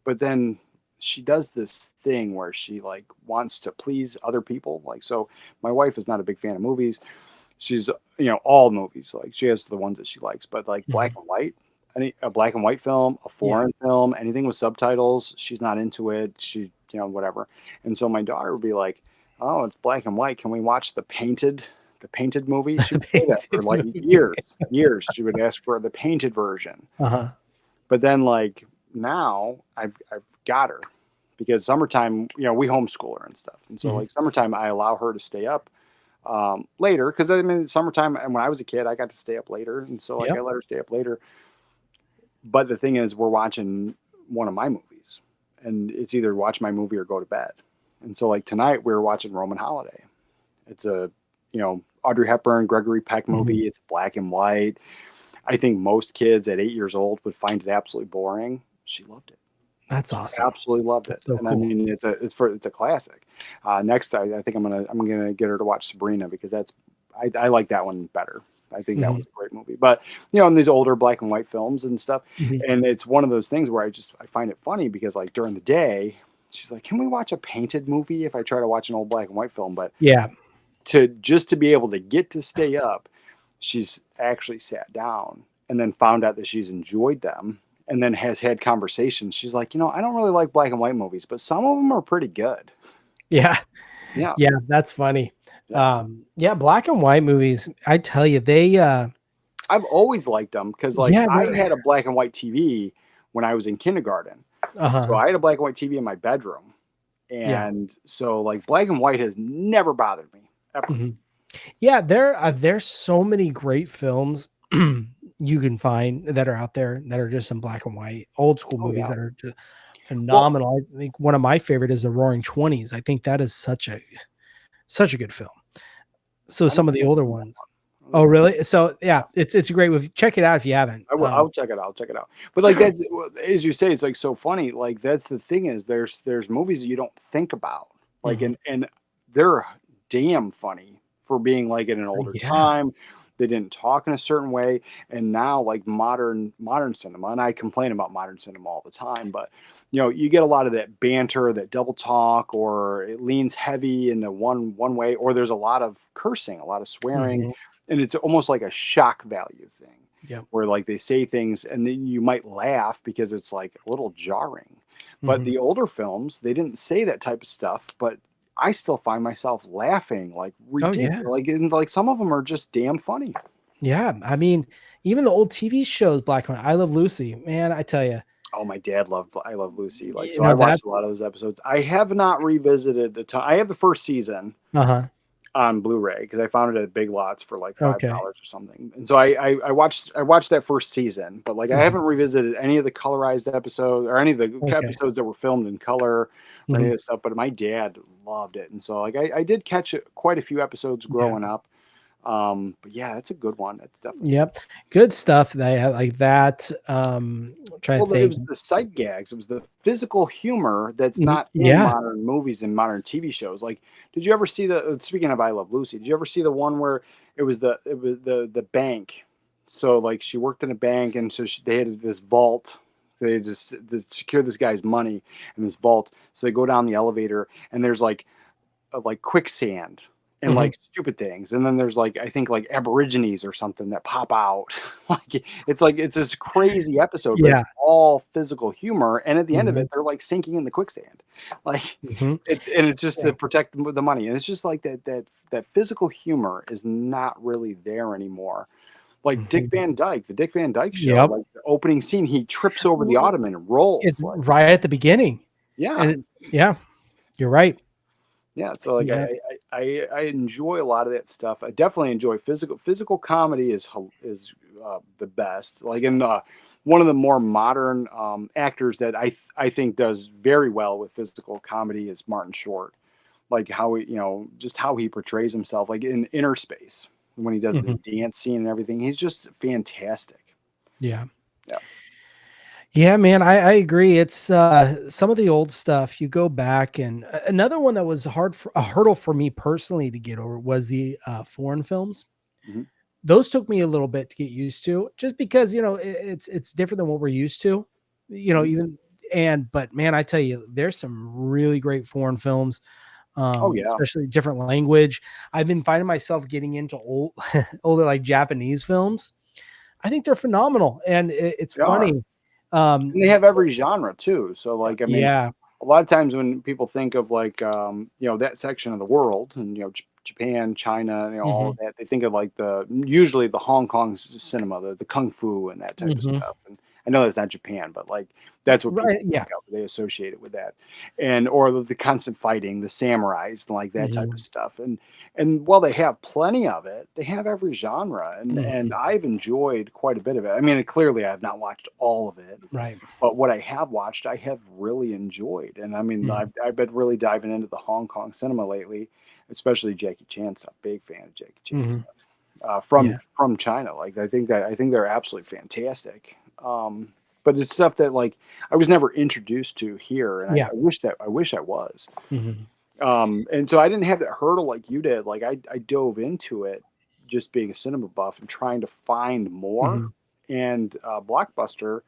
But then she does this thing where she like wants to please other people. Like, so my wife is not a big fan of movies. She's, all movies. Like, she has the ones that she likes, but like black Mhm. and white, a black and white film, a Yeah. foreign film, anything with subtitles, she's not into it. She, whatever. And so my daughter would be like, "Oh, it's black and white. Can we watch the painted movie?" She would say that for Painted like movie. years, years. She would ask for the painted version. Uh-huh. But then like now I've got her because summertime, we homeschool her and stuff. And so like summertime, I allow her to stay up later. Cause I mean, summertime, and when I was a kid, I got to stay up later. And so like I let her stay up later. But the thing is, we're watching one of my movies, and it's either watch my movie or go to bed. And so like tonight we were watching Roman Holiday. It's a, Audrey Hepburn, Gregory Peck movie. It's black and white. I think most kids at 8 years old would find it absolutely boring. She loved it. That's awesome. Absolutely loved it. So and cool. I mean, it's a classic. Next, I think I'm gonna get her to watch Sabrina because I like that one better. I think that was a great movie. But in these older black and white films and stuff, and it's one of those things where I find it funny because like during the day, she's like, "Can we watch a painted movie?" If I try to watch an old black and white film, but to be able to get to stay up, she's actually sat down and then found out that she's enjoyed them. And then has had conversations. She's like, I don't really like black and white movies, but some of them are pretty good. Yeah. That's funny. Black and white movies. I tell you, I've always liked them because I had a black and white TV when I was in kindergarten. So I had a black and white TV in my bedroom. And so like black and white has never bothered me ever. Yeah. There's so many great films you can find that are out there that are just in black and white, old school movies that are just phenomenal. Well, I think one of my favorite is The Roaring Twenties. I think that is such a good film. So some of the older ones. Oh, really? So yeah, it's a great movie. Check it out if you haven't. I will. I'll check it out. I'll check it out. But like that's as you say, it's like so funny. Like that's the thing is there's movies that you don't think about. Like and they're damn funny for being like in an older time. They didn't talk in a certain way. And now like modern cinema, and I complain about modern cinema all the time, but you get a lot of that banter, that double talk, or it leans heavy into one way, or there's a lot of cursing, a lot of swearing. And it's almost like a shock value thing where like they say things and then you might laugh because it's like a little jarring. But the older films, they didn't say that type of stuff, but I still find myself laughing like ridiculous. Like some of them are just damn funny. Yeah. I mean, even the old TV shows, Black and White, I Love Lucy, man, I tell you. Oh, my dad loved I Love Lucy. Like, so I watched a lot of those episodes. I have not revisited I have the first season on Blu-ray because I found it at Big Lots for like $5 or something. And so I watched that first season, but like I haven't revisited any of the colorized episodes or any of the episodes that were filmed in color or any of this stuff. But my dad loved it, and so like I did catch quite a few episodes growing up. But yeah, that's a good one. That's definitely good stuff. They had like that. Trying to think. It was the sight gags. It was the physical humor that's not in modern movies and modern TV shows. Like, did you ever see speaking of I Love Lucy, did you ever see the one where it was the bank? So like she worked in a bank, and so they had this vault. So they just secure this guy's money in this vault. So they go down the elevator, and there's like quicksand and like stupid things. And then there's like, I think like Aborigines or something that pop out. it's this crazy episode, but it's all physical humor. And at the end of it, they're like sinking in the quicksand. Like it's just to protect the money. And it's just like that physical humor is not really there anymore. Like Dick Van Dyke, the Dick Van Dyke Show, like the opening scene, he trips over the ottoman and rolls. It's like, right at the beginning. Yeah. And you're right. Yeah, so like I enjoy a lot of that stuff. I definitely enjoy physical comedy is the best. Like in one of the more modern actors that I think does very well with physical comedy is Martin Short. Like how he just how he portrays himself, like in Inner Space when he does the dance scene and everything. He's just fantastic. Yeah. Yeah, man, I agree. It's some of the old stuff. You go back, and another one that was a hurdle for me personally to get over was the foreign films. Those took me a little bit to get used to, just because it's different than what we're used to. But man, I tell you, there's some really great foreign films. Especially different language. I've been finding myself getting into older like Japanese films. I think they're phenomenal, and it's funny. And they have every genre too. So like, I mean, a lot of times when people think of like, that section of the world and, Japan, China, all of that, they think of like usually the Hong Kong cinema, the Kung Fu and that type of stuff. And I know that's not Japan, but like that's what people Right. Yeah. think of. They associate it with that, and or the constant fighting, the samurais, like that type of stuff. And while they have plenty of it, they have every genre, and Mhm. I've enjoyed quite a bit of it. I mean, clearly I have not watched all of it, Right. but what I have watched, I have really enjoyed. And I mean, Mhm. I've been really diving into the Hong Kong cinema lately, especially Jackie Chan stuff. Big fan of Jackie Chan Mhm. stuff Yeah. from China. Like I think they're absolutely fantastic. But it's stuff that like I was never introduced to here, and Yeah. I wish I was. Mhm. And so I didn't have that hurdle like you did. Like I dove into it just being a cinema buff and trying to find more. Mhm. And Blockbuster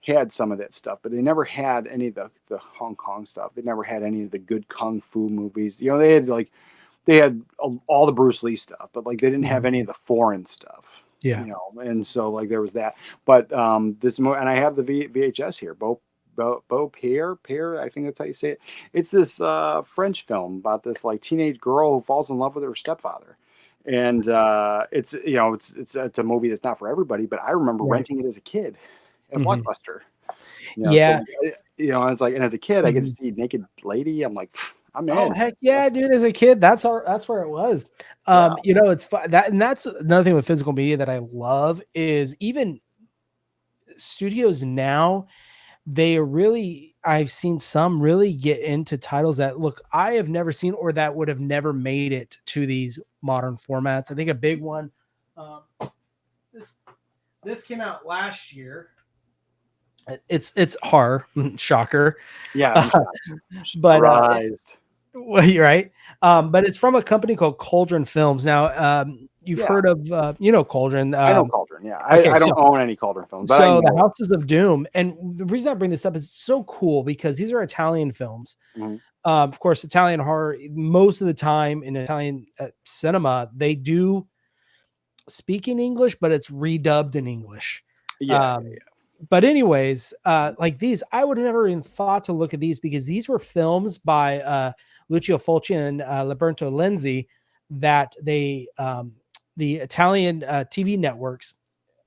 had some of that stuff, but they never had any of the Hong Kong stuff. They never had any of the good kung fu movies. You know, they had all the Bruce Lee stuff, but like they didn't have Mhm. any of the foreign stuff. Yeah. You know, and so like there was that. But and I have the VHS here, Bo Pierre, I think that's how you say it. It's this French film about this like teenage girl who falls in love with her stepfather. And it's you know it's a movie that's not for everybody, but I remember Right. renting it as a kid at Mhm. Blockbuster. You know, so Yeah. you know, it's like, and as a kid, I get to Mhm. see naked lady. I'm like, I'm Oh in. heck yeah, dude! As a kid, that's where it was. Yeah. You know, it's fun that, and that's another thing with physical media that I love is even studios now. They are really, I've seen some really get into titles that look I have never seen or that would have never made it to these modern formats. I think a big one. Um, this this came out last year. It's horror, shocker, Yeah, I'm shocked. but Surprised. well, you're right. But it's from a company called Cauldron Films. Now, you've Yeah, heard of, Cauldron. I know Cauldron. Yeah, Okay, I don't own any Cauldron films, but I so the know. Houses of Doom, and the reason I bring this up is it's so cool because these are Italian films. Mhm. Of course, Italian horror. Most of the time in Italian cinema, they do speak in English, but it's redubbed in English. Yeah, Um, but anyways, like these, I would have never even thought to look at these because these were films by Lucio Fulci and Roberto Lenzi that the Italian TV networks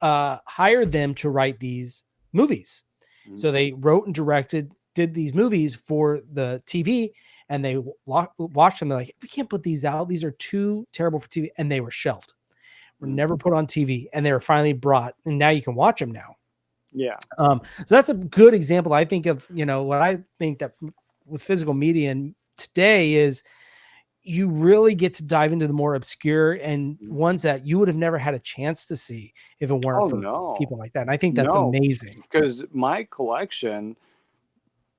hired them to write these movies. Mhm. So they wrote and did these movies for the TV, and they watched them. They're like, we can't put these out. These are too terrible for TV, and they were shelved. Were Mhm. never put on TV, and they were finally brought, and now you can watch them now. Yeah, So that's a good example, I think, of what I think that with physical media and today is you really get to dive into the more obscure and Mhm. ones that you would have never had a chance to see if it weren't Oh for no, people like that. And I think that's no, amazing. because my collection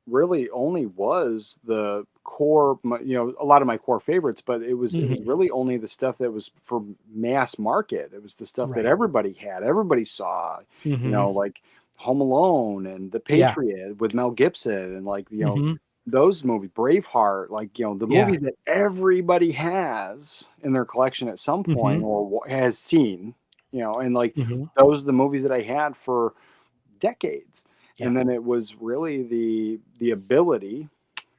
really only was the core, you know, a lot of my core favorites, but it was Mhm. really only the stuff that was for mass market. It was the stuff that Right. everybody had, everybody saw, you Mhm. know, like Home Alone and The Yeah. Patriot with Mel Gibson and like, you know, Mhm. those movies, Braveheart, like, you know, the Yeah. movies that everybody has in their collection at some point Mhm. or has seen, you know, and like Mhm. those are the movies that I had for decades. Yeah. And then it was really the ability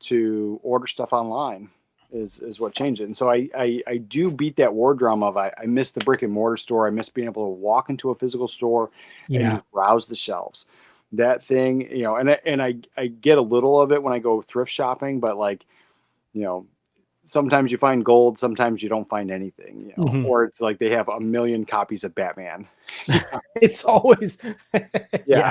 to order stuff online is what changed it. And so I do beat that war drum of I miss the brick and mortar store. I miss being able to walk into a physical store and Yeah. just browse the shelves. That thing, you know, and I get a little of it when I go thrift shopping, but like, you know, sometimes you find gold, sometimes you don't find anything, you know, Mhm. or it's like they have a million copies of Batman. It's always Yeah. yeah.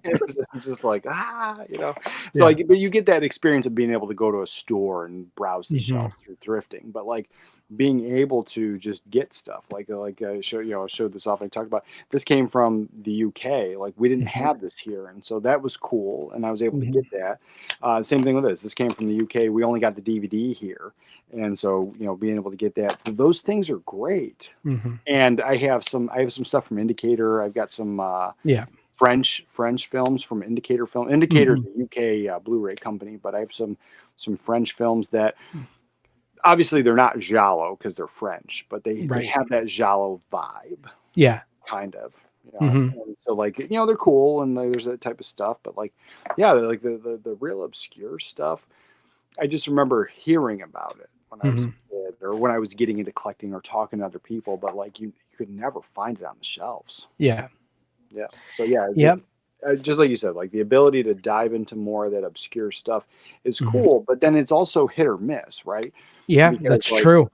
It's just like, you know? So, Yeah. like, but you get that experience of being able to go to a store and browse the Mhm. shelves through thrifting, but, like, being able to just get stuff, like I showed this off, I talked about this came from the UK, like, we didn't Mhm. have this here, and so that was cool, and I was able to Mhm. get that. Same thing with this came from the UK, we only got the DVD here, and so, you know, being able to get that, those things are great. Mhm. And I have some stuff from Indicator, I've got some, Yeah. French films from Indicator Film. Indicator's Mhm. a UK Blu-ray company, but I have some French films that obviously they're not giallo because they're French, but they Right. have that giallo vibe, Yeah. kind of. You know, Mhm. and so like you know they're cool and there's that type of stuff, but like yeah, like the real obscure stuff. I just remember hearing about it when I was a Mhm. kid or when I was getting into collecting or talking to other people, but like you could never find it on the shelves. Yeah. Yeah. So yeah, Yep. just like you said, like the ability to dive into more of that obscure stuff is Mhm. cool, but then it's also hit or miss, right? Yeah, Because that's like true.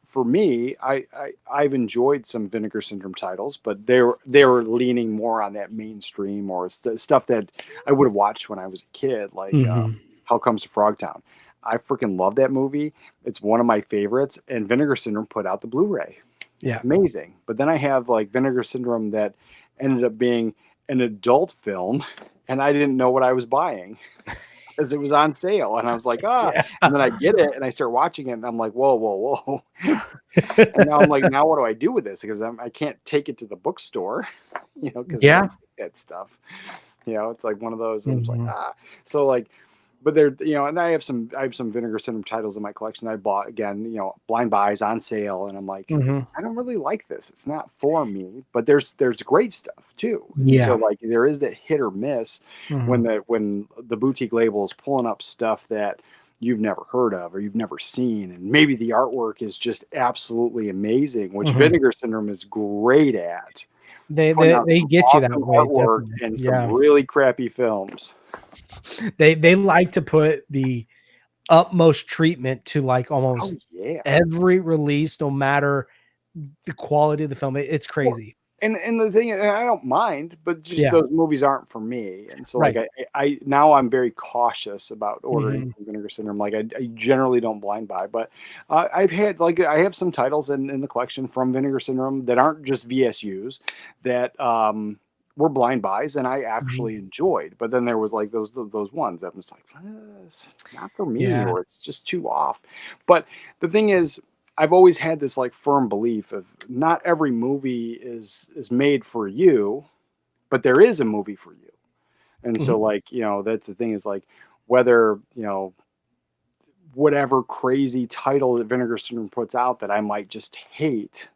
for me, I've enjoyed some Vinegar Syndrome titles, but they were leaning more on that mainstream or stuff that I would have watched when I was a kid, like Mhm. How Comes to Frogtown. I freaking love that movie. It's one of my favorites, and Vinegar Syndrome put out the Blu-ray. Yeah. Amazing. But then I have like Vinegar Syndrome that ended up being an adult film, and I didn't know what I was buying because it was on sale, and I was like, ah. Yeah. And then I get it, and I start watching it, and I'm like, whoa, whoa, whoa. And now I'm like, now what do I do with this? Because I can't take it to the bookstore, because they Yeah. don't take that stuff. It's like one of those. And I'm just like, Mhm. ah. So like, but they're, and I have some Vinegar Syndrome titles in my collection that I bought again, blind buys on sale, and I'm like, Mhm. I don't really like this. It's not for me. But there's great stuff too. And so Yeah. like there is that hit or miss when Mhm. the boutique label is pulling up stuff that you've never heard of or you've never seen, and maybe the artwork is just absolutely amazing, which Mhm. Vinegar Syndrome is great at They putting they out they some get you that awesome way, artwork definitely. and some Yeah. really crappy films. They like to put the utmost treatment to like Oh almost yeah. every release, no matter the quality of the film. It's Well, crazy. and the thing, and I don't mind, but just Yeah. those movies aren't for me. And so like Right. I now I'm very cautious about ordering Mhm. from Vinegar Syndrome. Like I generally don't blind buy, but I've had like I have some titles in the collection from Vinegar Syndrome that aren't just VSUs that were blind buys and I Mhm. actually enjoyed. But then there was like those ones that was like, it's not for me, Yeah. or it's just too off. But the thing is, I've always had this like firm belief of not every movie is made for you, but there is a movie for you. And so Mhm. like, that's the thing is like whether, whatever crazy title that Vinegar Syndrome puts out that I might just hate,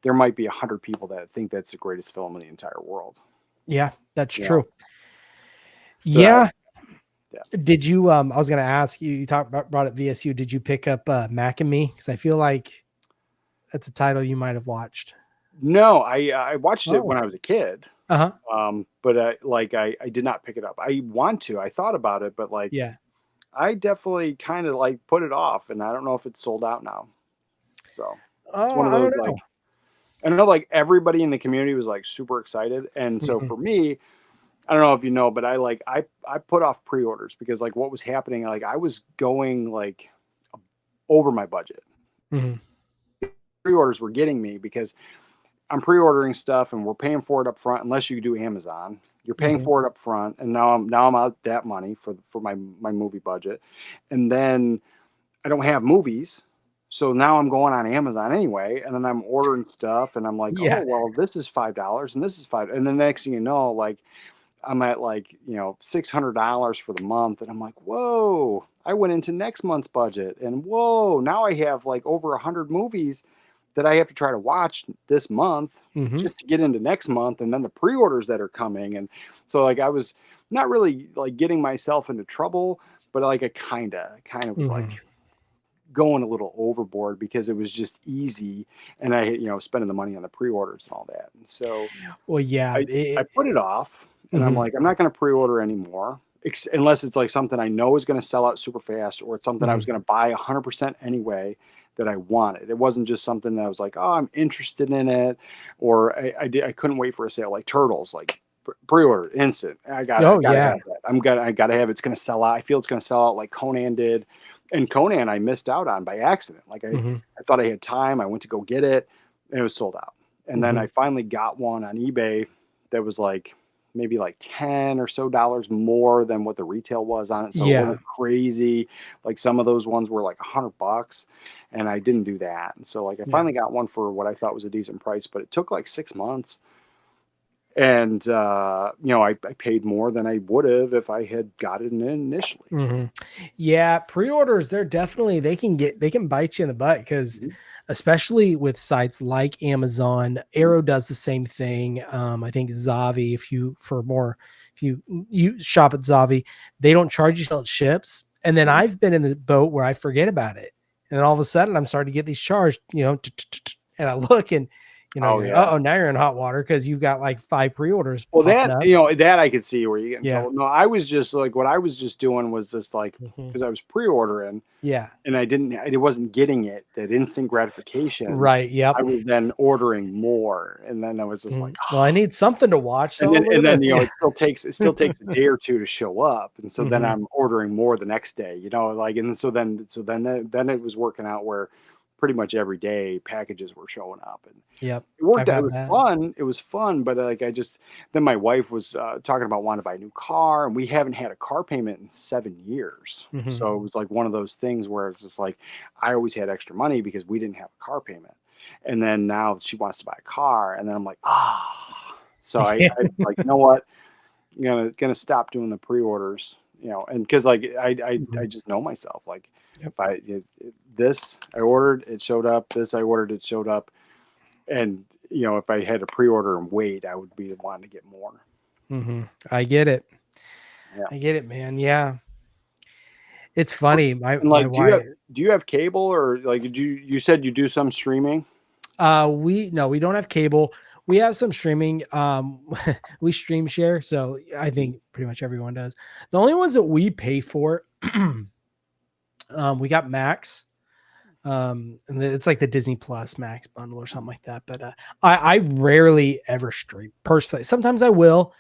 there might be 100 people that think that's the greatest film in the entire world. Yeah, that's You know. true. So Yeah. yeah. Did you I was gonna ask you, you talked about brought up VSU. Did you pick up Mac and Me? Because I feel like that's a title you might have watched. No, I watched it when Oh. I was a kid. Uh-huh. But I did not pick it up. I want to. I thought about it, but like Yeah. I definitely kind of like put it off, and I don't know if it's sold out now. So it's Oh, one of I don't those know. like I know like everybody in the community was like super excited, and so Mhm. for me, I don't know if you know, but I put off pre-orders because like what was happening, like I was going like over my budget. Mhm. Pre-orders were getting me because I'm pre-ordering stuff and we're paying for it up front unless you do Amazon. You're paying Mhm. for it up front, and now I'm out that money for my movie budget, and then I don't have movies. So now I'm going on Amazon anyway, and then I'm ordering stuff, and I'm like, oh Yeah. well, this is $5, and this is five, and then the next thing you know, like I'm at like $600 for the month, and I'm like, whoa! I went into next month's budget, and whoa! Now I have like over 100 movies that I have to try to watch this month Mhm. just to get into next month, and then the pre-orders that are coming, and so like I was not really like getting myself into trouble, but like I kind of was like Mhm. going a little overboard because it was just easy, and I spending the money on the pre-orders and all that, and so Well, yeah. I put it off, and I'm Mhm. like, I'm not going to pre-order anymore unless it's like something I know is going to sell out super fast, or it's something I was Mhm. going to buy 100% anyway that I wanted. It wasn't just something that I was like, oh, I'm interested in it, or I couldn't wait for a sale like Turtles, like pre-order instant. I Oh, gotta yeah. have that. I gotta have it. It's gonna sell out. I feel it's gonna sell out like Conan did, and Conan I missed out on by accident. Like Mhm. I thought I had time. I went to go get it, and it was sold out. And then I Mhm. finally got one on eBay that was like maybe like 10 or so dollars more than what the retail was on it. So it Yeah. wasn't crazy. Like some of those ones were like $100, and I didn't do that. And so like I Yeah. finally got one for what I thought was a decent price, but it took like 6 months. And I paid more than I would have if I had got it in initially. Mhm. Yeah, pre-orders, they can bite you in the butt because Mhm. especially with sites like Amazon, Arrow does the same thing. I think Zavi, if you shop at Zavi, they don't charge you till it ships. And then Mhm. I've been in the boat where I forget about it. And then all of a sudden I'm starting to get these charged, and I look and You know, Oh, you're, yeah. oh, now you're in hot water because you've got like 5 pre-orders Well, popping that up. you know, that I could see where you get in Yeah. trouble. No, I was just like, what I was just doing was just like, Mhm. because I was pre-ordering Yeah. and I wasn't getting it, that instant gratification. Right. Yep. I was then ordering more, and then I was just like, Well, I need something to watch. So look and at then this. you know, it still takes a day or two to show up, and so then Mhm. I'm ordering more the next day, you know, like, and then it was working out where pretty much every day packages were showing up, and Yep. it worked I've out. It had was that. fun. It was fun, but like then my wife was talking about wanting to buy a new car, and we haven't had a car payment in 7 years. Mhm. So it was like one of those things where it's just like I always had extra money because we didn't have a car payment, and then now she wants to buy a car, and then I'm like, So I like, you know what? I'm gonna stop doing the pre-orders, you know, and because like I Mhm. just know myself. Like Yep. if this I ordered, it showed up. This I ordered, it showed up. And, you know, if I had to pre-order and wait, I would be wanting to get more. Mhm. I get it. Yeah. I get it, man. Yeah. It's funny. My And my like, wife. do you have cable, or like, you said you do some streaming? We don't have cable. We have some streaming. We stream share, so I think pretty much everyone does. The only ones that we pay for, we got Max. And it's like the Disney Plus Max bundle or something like that. But I rarely ever stream personally. Sometimes I will.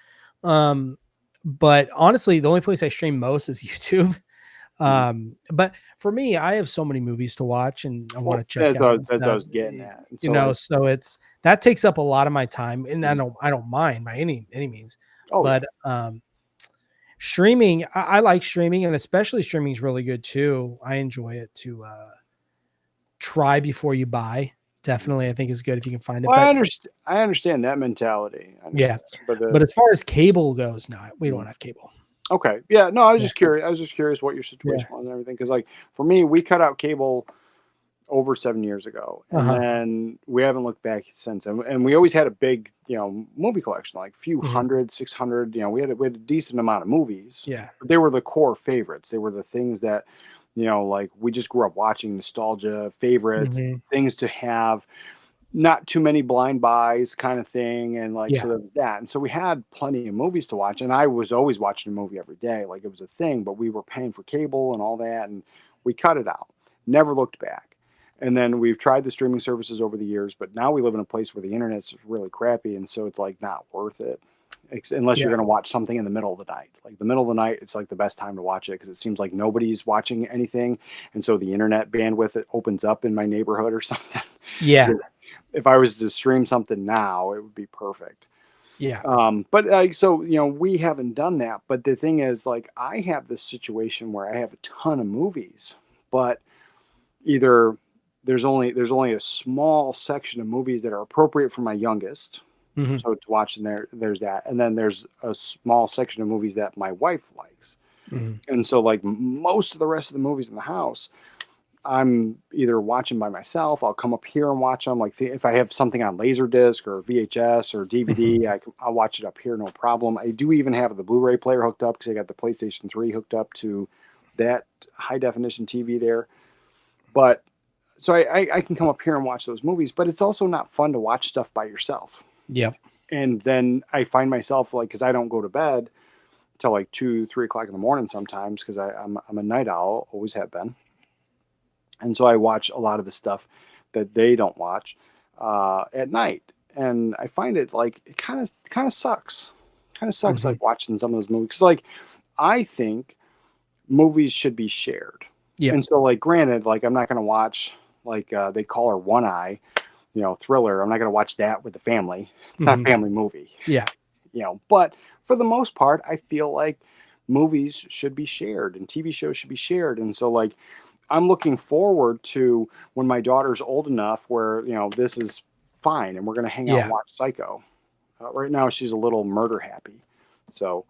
But honestly, the only place I stream most is YouTube. But for me, I have so many movies to watch and I want Well, to check out and that's what I stuff. was getting at. And You so know, like, so that takes up a lot of my time, and I don't mind by any means. oh yeah, But streaming, I like streaming, and especially streaming is really good too. I enjoy it to try before you buy. Definitely, I think is good if you can find it. well, But I understand that mentality. I yeah, understand, but but as far as cable goes, no, we don't have cable. okay, yeah, no, I was Yeah, just curious. I was just curious what your yeah. situation was and everything, because like for me, we cut out cable over 7 years ago, and Uh-huh. then we haven't looked back since. And we always had a big, you know, movie collection, like a few Mhm. hundred, 600. You know, we had a decent amount of movies, Yeah. but they were the core favorites. They were the things that, you know, like we just grew up watching, nostalgia favorites, Mhm. things to have, not too many blind buys kind of thing. And like, Yeah. so there was that. And so we had plenty of movies to watch. And I was always watching a movie every day. Like it was a thing, but we were paying for cable and all that. And we cut it out, never looked back. And then we've tried the streaming services over the years, but now we live in a place where the internet's really crappy. And so it's like not worth it. Unless you're Yeah. going to watch something in the middle of the night. Like the middle of the night, it's like the best time to watch it because it seems like nobody's watching anything. And so the internet bandwidth, it opens up in my neighborhood or something. Yeah. If I was to stream something now, it would be perfect. Yeah. But like, so, you know, we haven't done that. But the thing is, like, I have this situation where I have a ton of movies, but either there's only a small section of movies that are appropriate for my youngest. Mhm. So to watch, and there's that. And then there's a small section of movies that my wife likes. Mhm. And so like most of the rest of the movies in the house, I'm either watching by myself. I'll come up here and watch them. Like if I have something on Laserdisc or VHS or Mhm. DVD, I'll watch it up here, no problem. I do even have the Blu-ray player hooked up because I got the PlayStation 3 hooked up to that high definition TV there. But so I can come up here and watch those movies, but it's also not fun to watch stuff by yourself. Yep. And then I find myself like, because I don't go to bed till like 2, 3 o'clock in the morning sometimes because I'm a night owl, always have been. And so I watch a lot of the stuff that they don't watch at night, and I find it like it kind of sucks. Kind of sucks Mhm. like watching some of those movies. 'Cause, like I think movies should be shared, Yep. and so like granted, like I'm not going to watch like they call her One Eye, you know, Thriller. I'm not going to watch that with the family. It's not a Mhm. family movie, Yeah. you know. But for the most part, I feel like movies should be shared and TV shows should be shared, and so like I'm looking forward to when my daughter's old enough where, you know, this is fine and we're going to hang out and Yeah. watch Psycho. Right now, she's a little murder happy. So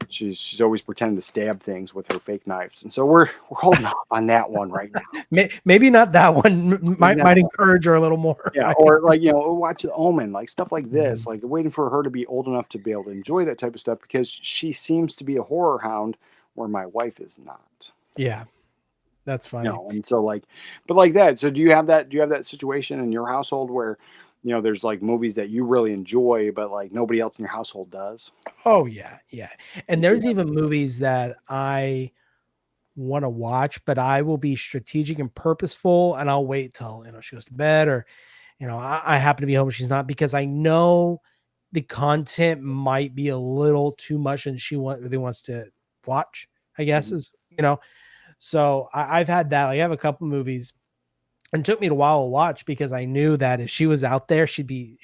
she's always pretending to stab things with her fake knives. And so we're holding off on that one right now. Maybe not that one. Maybe Might not that. encourage her a little more. Yeah. Or like, you know, watch The Omen, like stuff like this, Mhm. like waiting for her to be old enough to be able to enjoy that type of stuff because she seems to be a horror hound where my wife is not. Yeah. That's You funny. know, and so like, but like that. So do you have that situation in your household where, you know, there's like movies that you really enjoy, but like nobody else in your household does. Oh yeah, yeah. And there's Yeah. even movies that I want to watch, but I will be strategic and purposeful, and I'll wait till she goes to bed, or I happen to be home and she's not, because I know the content might be a little too much and really wants to watch, I guess, Mhm. is so I've had that. Like, I have a couple movies, and it took me a while to watch because I knew that if she was out there, she'd be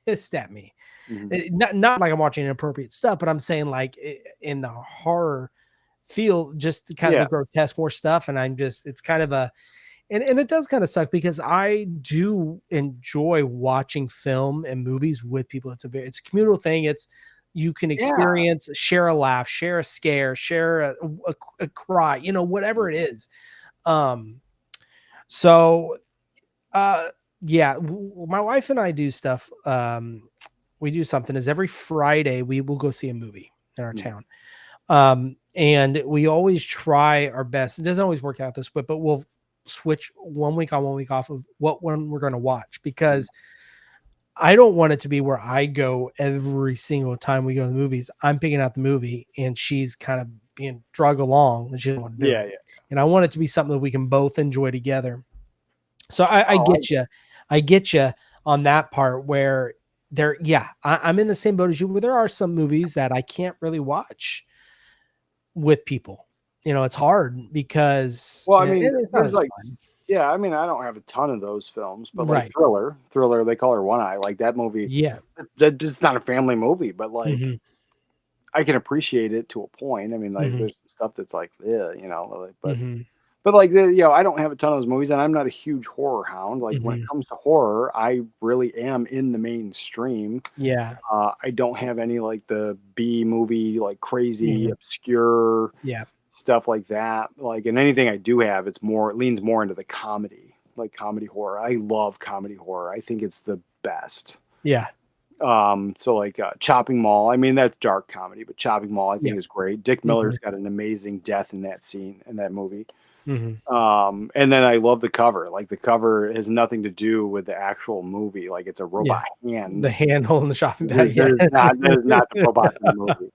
pissed at me. Mhm. Not like I'm watching inappropriate stuff, but I'm saying like in the horror field, just kind of Yeah. the grotesque more stuff. And it's kind of and it does kind of suck because I do enjoy watching film and movies with people. It's a communal thing. You can Yeah. experience, share a laugh, share a scare, share a cry, whatever it is. Um, so, uh, yeah, my wife and I do stuff. We do something is every Friday we will go see a movie in our Mhm. town. And we always try our best. It doesn't always work out this way, but we'll switch 1 week on, 1 week off of what one we're going to watch, Mhm. because I don't want it to be where I go every single time we go to the movies. I'm picking out the movie and she's kind of being drug along and she doesn't want to do Yeah. it. Yeah. And I want it to be something that we can both enjoy together. So I Oh, get you. I get you on that part where I'm in the same boat as you, where there are some movies that I can't really watch with people. It's hard because well, I mean, it's not there's as like, fun. yeah, I mean, I don't have a ton of those films, but like Right. Thriller, they call her One Eye. Like that movie, Yeah. that's not a family movie, but like Hmm. I can appreciate it to a point. I mean, like Hmm. there's some stuff that's like, yeah, like, Hmm. but like I don't have a ton of those movies, and I'm not a huge horror hound. Like when it Hmm. comes to horror, I really am in the mainstream. Yeah. I don't have any like the B movie, like crazy, Hmm. obscure Yeah. stuff like that. Like, and anything I do have, it leans more into the comedy, like comedy horror. I love comedy horror. I think it's the best. Yeah. So like Chopping Mall. I mean, that's dark comedy, but Chopping Mall I Yeah. think is great. Dick Hmm. Miller's got an amazing death in that scene in that movie. Hmm. And then I love the cover. Like the cover has nothing to do with the actual movie. Like it's a Yeah. robot The hand. handle in the shopping bag. Yeah. That is not the robots in the movie.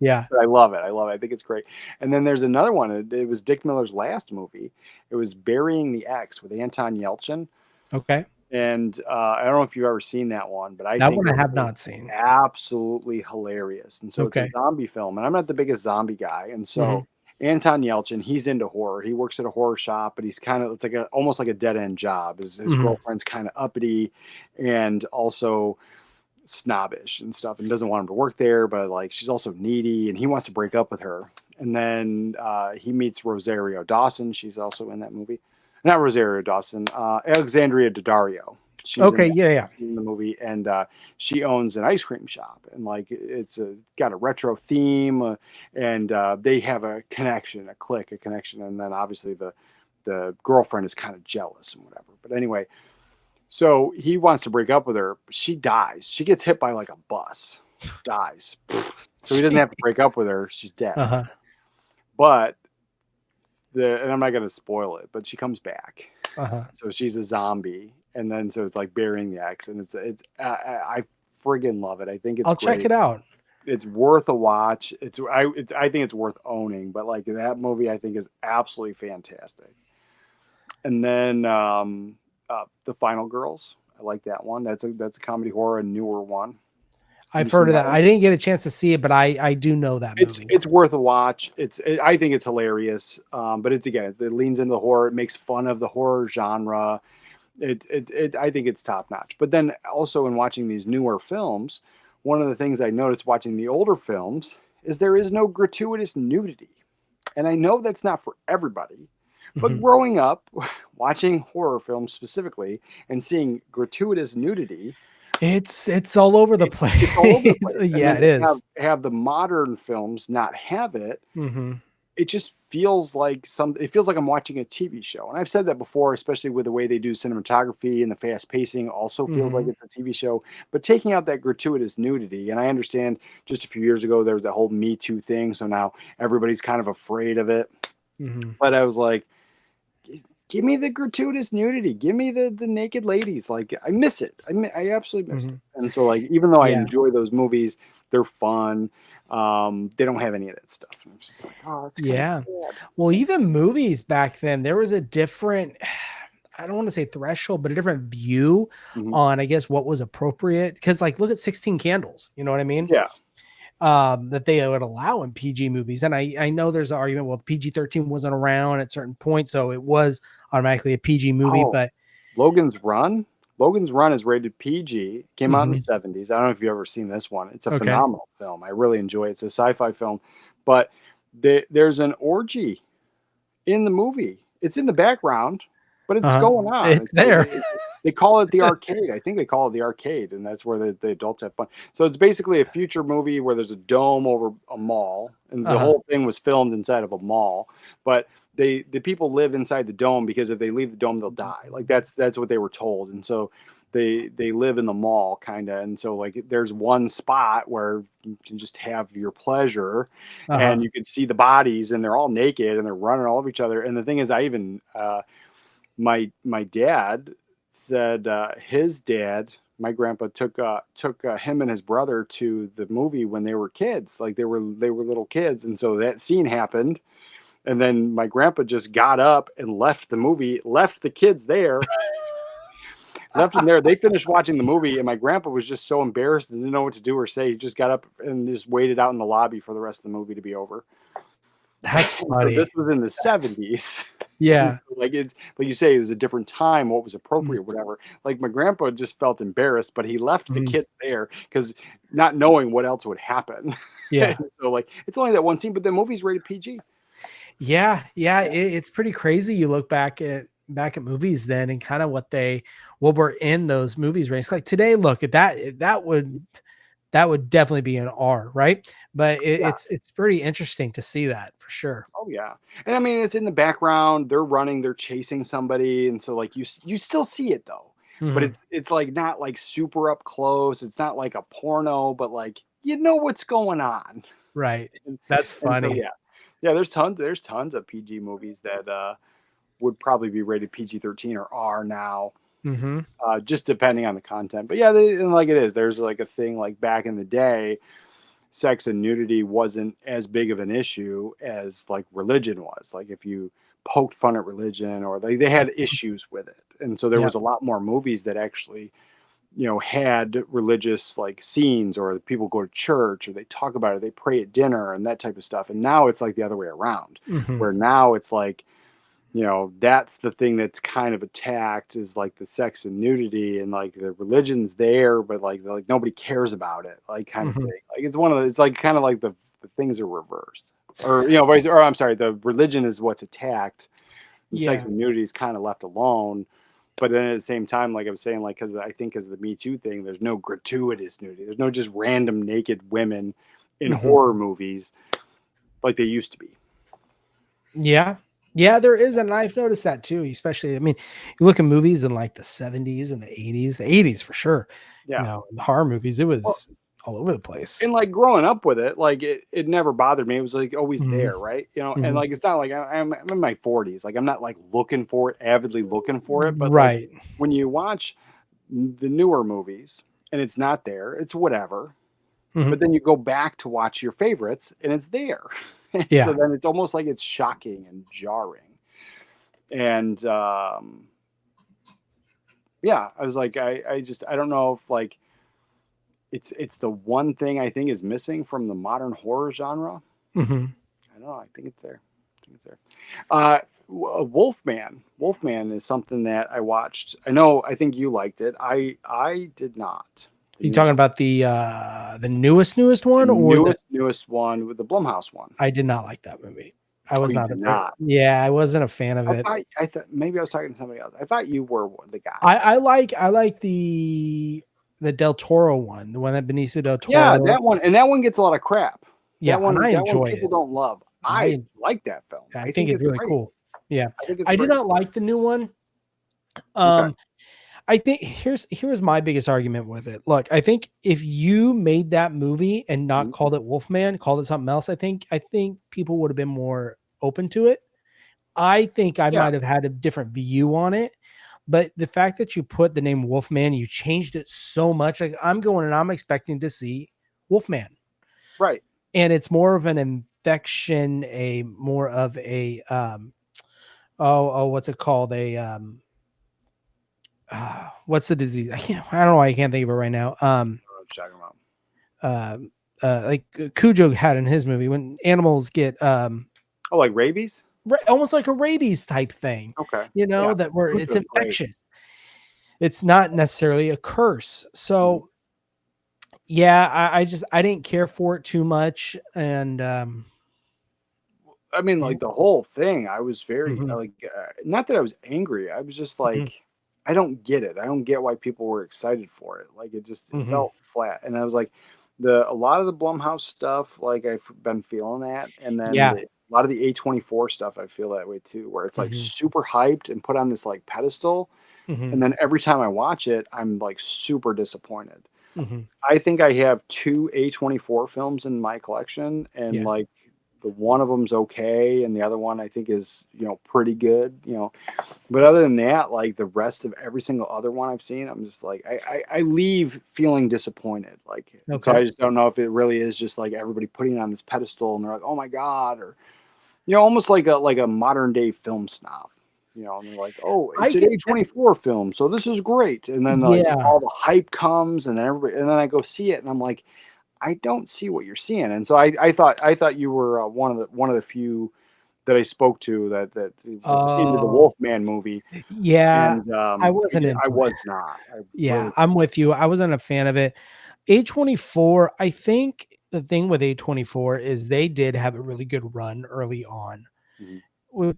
Yeah. But I love it. I love it. I think it's great. And then there's another one. It was Dick Miller's last movie. It was Burying the Ex with Anton Yelchin. Okay. And I don't know if you've ever seen that one, but I That think one I it have is not seen. absolutely hilarious. And so it's a Okay. zombie film, and I'm not the biggest zombie guy. And Hmm. so Anton Yelchin, he's into horror. He works at a horror shop, but he's kind of, it's like almost like a dead end job. His Hmm. girlfriend's kind of uppity and also snobbish and stuff, and doesn't want him to work there, but like she's also needy, and he wants to break up with her. And then he meets Rosario Dawson. She's also in that movie. Not Rosario Dawson, Alexandria Daddario. She's in Okay. that, Yeah. Yeah. she's in the movie, and she owns an ice cream shop, and like got a retro theme, and they have a connection, a connection, and then obviously the girlfriend is kind of jealous and whatever. But anyway, so he wants to break up with her. But she dies. She gets hit by like a bus, dies. So he doesn't have to break up with her. She's dead. Uh-huh. But and I'm not going to spoil it, but she comes back. Uh-huh. So she's a zombie, and then so it's like burying the ex, and I friggin' love it. I think it's I'll check great. it out. It's worth a watch. I think it's worth owning. But like that movie, I think is absolutely fantastic. And then the Final Girls. I like that one. That's a comedy horror, a newer one. Have I've you heard seen of that that. one? I didn't get a chance to see it, but I do know that movie. It's worth a watch. I think it's hilarious. But it's again, it leans into the horror. It makes fun of the horror genre. I think it's top notch. But then also in watching these newer films, one of the things I noticed watching the older films is there is no gratuitous nudity. And I know that's not for everybody, but Mhm. growing up, watching horror films specifically and seeing gratuitous nudity, It's all over the it's all over the place. place. And Yeah, then it to is. have the modern films not have it, Mhm. it just feels like it feels like I'm watching a TV show. And I've said that before, especially with the way they do cinematography and the fast pacing also feels like Mhm. it's a TV show. But taking out that gratuitous nudity, and I understand just a few years ago there was that whole Me Too thing, so now everybody's kind of afraid of it. Mhm. But I was like, give me the gratuitous nudity. Give me the naked ladies. Like, I miss it. I absolutely missed it. And so, like, even though I Yeah. enjoy those movies, they're fun. They don't have any of that stuff. And I'm just like, oh, it's kind Yeah. of sad. Well, even movies back then, there was a different, I don't want to say threshold, but a different view Mhm. on, I guess, what was appropriate. Because, like, look at 16 Candles. You know what I mean? Yeah. That they would allow in PG movies. And I know there's an argument, well, PG-13 wasn't around at certain points, so it was automatically a PG movie. Oh, But Logan's Run. Logan's Run is rated PG. Came out in the Mhm. 70s. I don't know if you've ever seen this one. It's a Okay. phenomenal film. I really enjoy it. It's a sci-fi film, but there's an orgy in the movie. It's in the background, but it's going on. It's there. They call it the arcade. I think they call it the arcade, and that's where the adults have fun. So it's basically a future movie where there's a dome over a mall, and the whole thing was filmed inside of a mall. But the people live inside the dome because if they leave the dome, they'll die. Like that's what they were told, and so they live in the mall kind of. And so like there's one spot where you can just have your pleasure, and you can see the bodies, and they're all naked and they're running all over each other. And the thing is, I even my dad said his dad, my grandpa, took him and his brother to the movie when they were kids, like they were little kids, and so that scene happened, and then my grandpa just got up and left the movie, left the kids there, left them there. They finished watching the movie, and my grandpa was just so embarrassed and didn't know what to do or say. He just got up and just waited out in the lobby for the rest of the movie to be over. That's So funny. this was in the 70s. Yeah. Like it's like you say, it was a different time, what was appropriate, whatever. Like my grandpa just felt embarrassed, but he left the kids there because not knowing what else would happen. Yeah. So like it's only that one scene, but the movie's rated PG. Yeah. It's pretty crazy. You look back at movies then and kind of what were in those movies ranks. Like today, look at that would definitely be an R, right? But it's pretty interesting to see that for sure. Oh yeah. And I mean it's in the background, they're running, they're chasing somebody, and so like you still see it though. But it's like not like super up close. It's not like a porno, but like you know what's going on. Right. That's And so, funny. yeah, there's tons of PG movies that would probably be rated PG-13 or R now, just depending on the content. But yeah, and like it is, there's like a thing like back in the day, sex and nudity wasn't as big of an issue as like religion was. Like if you poked fun at religion or they had issues with it, and so there was a lot more movies that actually had religious like scenes, or people go to church or they talk about it, they pray at dinner and that type of stuff. And now it's like the other way around, where now it's like, that's the thing that's kind of attacked is like the sex and nudity, and like the religion's there, but like nobody cares about it, like kind of thing. Like it's like kind of like the things are reversed, or I'm sorry, the religion is what's attacked, and sex and nudity is kind of left alone. But then at the same time, like I was saying, like, because I think as the Me Too thing, there's no gratuitous nudity. There's no just random naked women in horror movies like they used to be. Yeah. Yeah, there is. And I've noticed that too, especially, I mean, you look at movies in like the 70s and the 80s for sure. Yeah. The horror movies, it was all over the place. And like growing up with it, like it never bothered me. It was like always there, right? And like it's not like I'm in my 40s. Like I'm not like looking for it, avidly looking for it. But like when you watch the newer movies and it's not there, it's whatever. But then you go back to watch your favorites and it's there. Yeah. So then it's almost like it's shocking and jarring. And yeah, I was like, I don't know if like it's the one thing I think is missing from the modern horror genre. I don't know. I think it's there. Wolfman is something that I watched. I think you liked it. I did not. You talking about the newest one, or newest one with the Blumhouse one? I did not like that movie. I was not. Not. Yeah, I wasn't a fan of it. I thought maybe I was talking to somebody else. I thought you were the guy. I like the Del Toro one, the one that Benicio del Toro. Yeah, that one, and that one gets a lot of crap. Yeah, that one, and I enjoy people it. don't love. I like that film. I think it's really cool. Yeah, I did great. not like the new one. Okay. I think here's my biggest argument with it. Look, I think if you made that movie and not called it Wolfman, called it something else, I think people would have been more open to it. I think I Yeah. might have had a different view on it, but the fact that you put the name Wolfman, you changed it so much. Like I'm going and I'm expecting to see Wolfman, Right. and it's more of an infection, a more of a what's it called? What's the disease? I don't know why I can't think of it right now. Check 'em out. Like Cujo had in his movie when animals get Oh, like rabies? almost like a rabies type thing, Okay. you know, Yeah. that where it's Cujo's great. infectious. It's not necessarily a curse. Mhm. So yeah, I didn't care for it too much. And I mean, yeah, like the whole thing, I was very mhm, like, not that I was angry. I was just mhm, like, I don't get it. I don't get why people were excited for it. Like it mhm. felt flat. And I was like, a lot of the Blumhouse stuff, like I've been feeling that, and then Yeah. a lot of the A24 stuff, I feel that way too, where it's like Mhm, super hyped and put on this like pedestal, mhm, and then every time I watch it, I'm like super disappointed. mhm. I think I have 2 A24 films in my collection, and, Yeah. like, the one of them's okay, and the other one I think is, pretty good, but other than that, like, the rest of every single other one I've seen, I'm just like I leave feeling disappointed, like, and so Okay. I just don't know if it really is just, like, everybody putting it on this pedestal, and they're like, "Oh my god," or, almost like a modern day film snob. And they're like, "Oh, I it's an could A24 film, so this is great." And then like yeah. all the hype comes, and then everybody, and then I go see it, and I'm like, I don't see what you're seeing. And so I thought you were one of the few that I spoke to that was into the Oh, Wolfman movie, yeah. and I wasn't I into it. was not. I Yeah, really. I'm with you. I wasn't a fan of it. A24, I think the thing with A24 is they did have a really good run early on. Mhm. With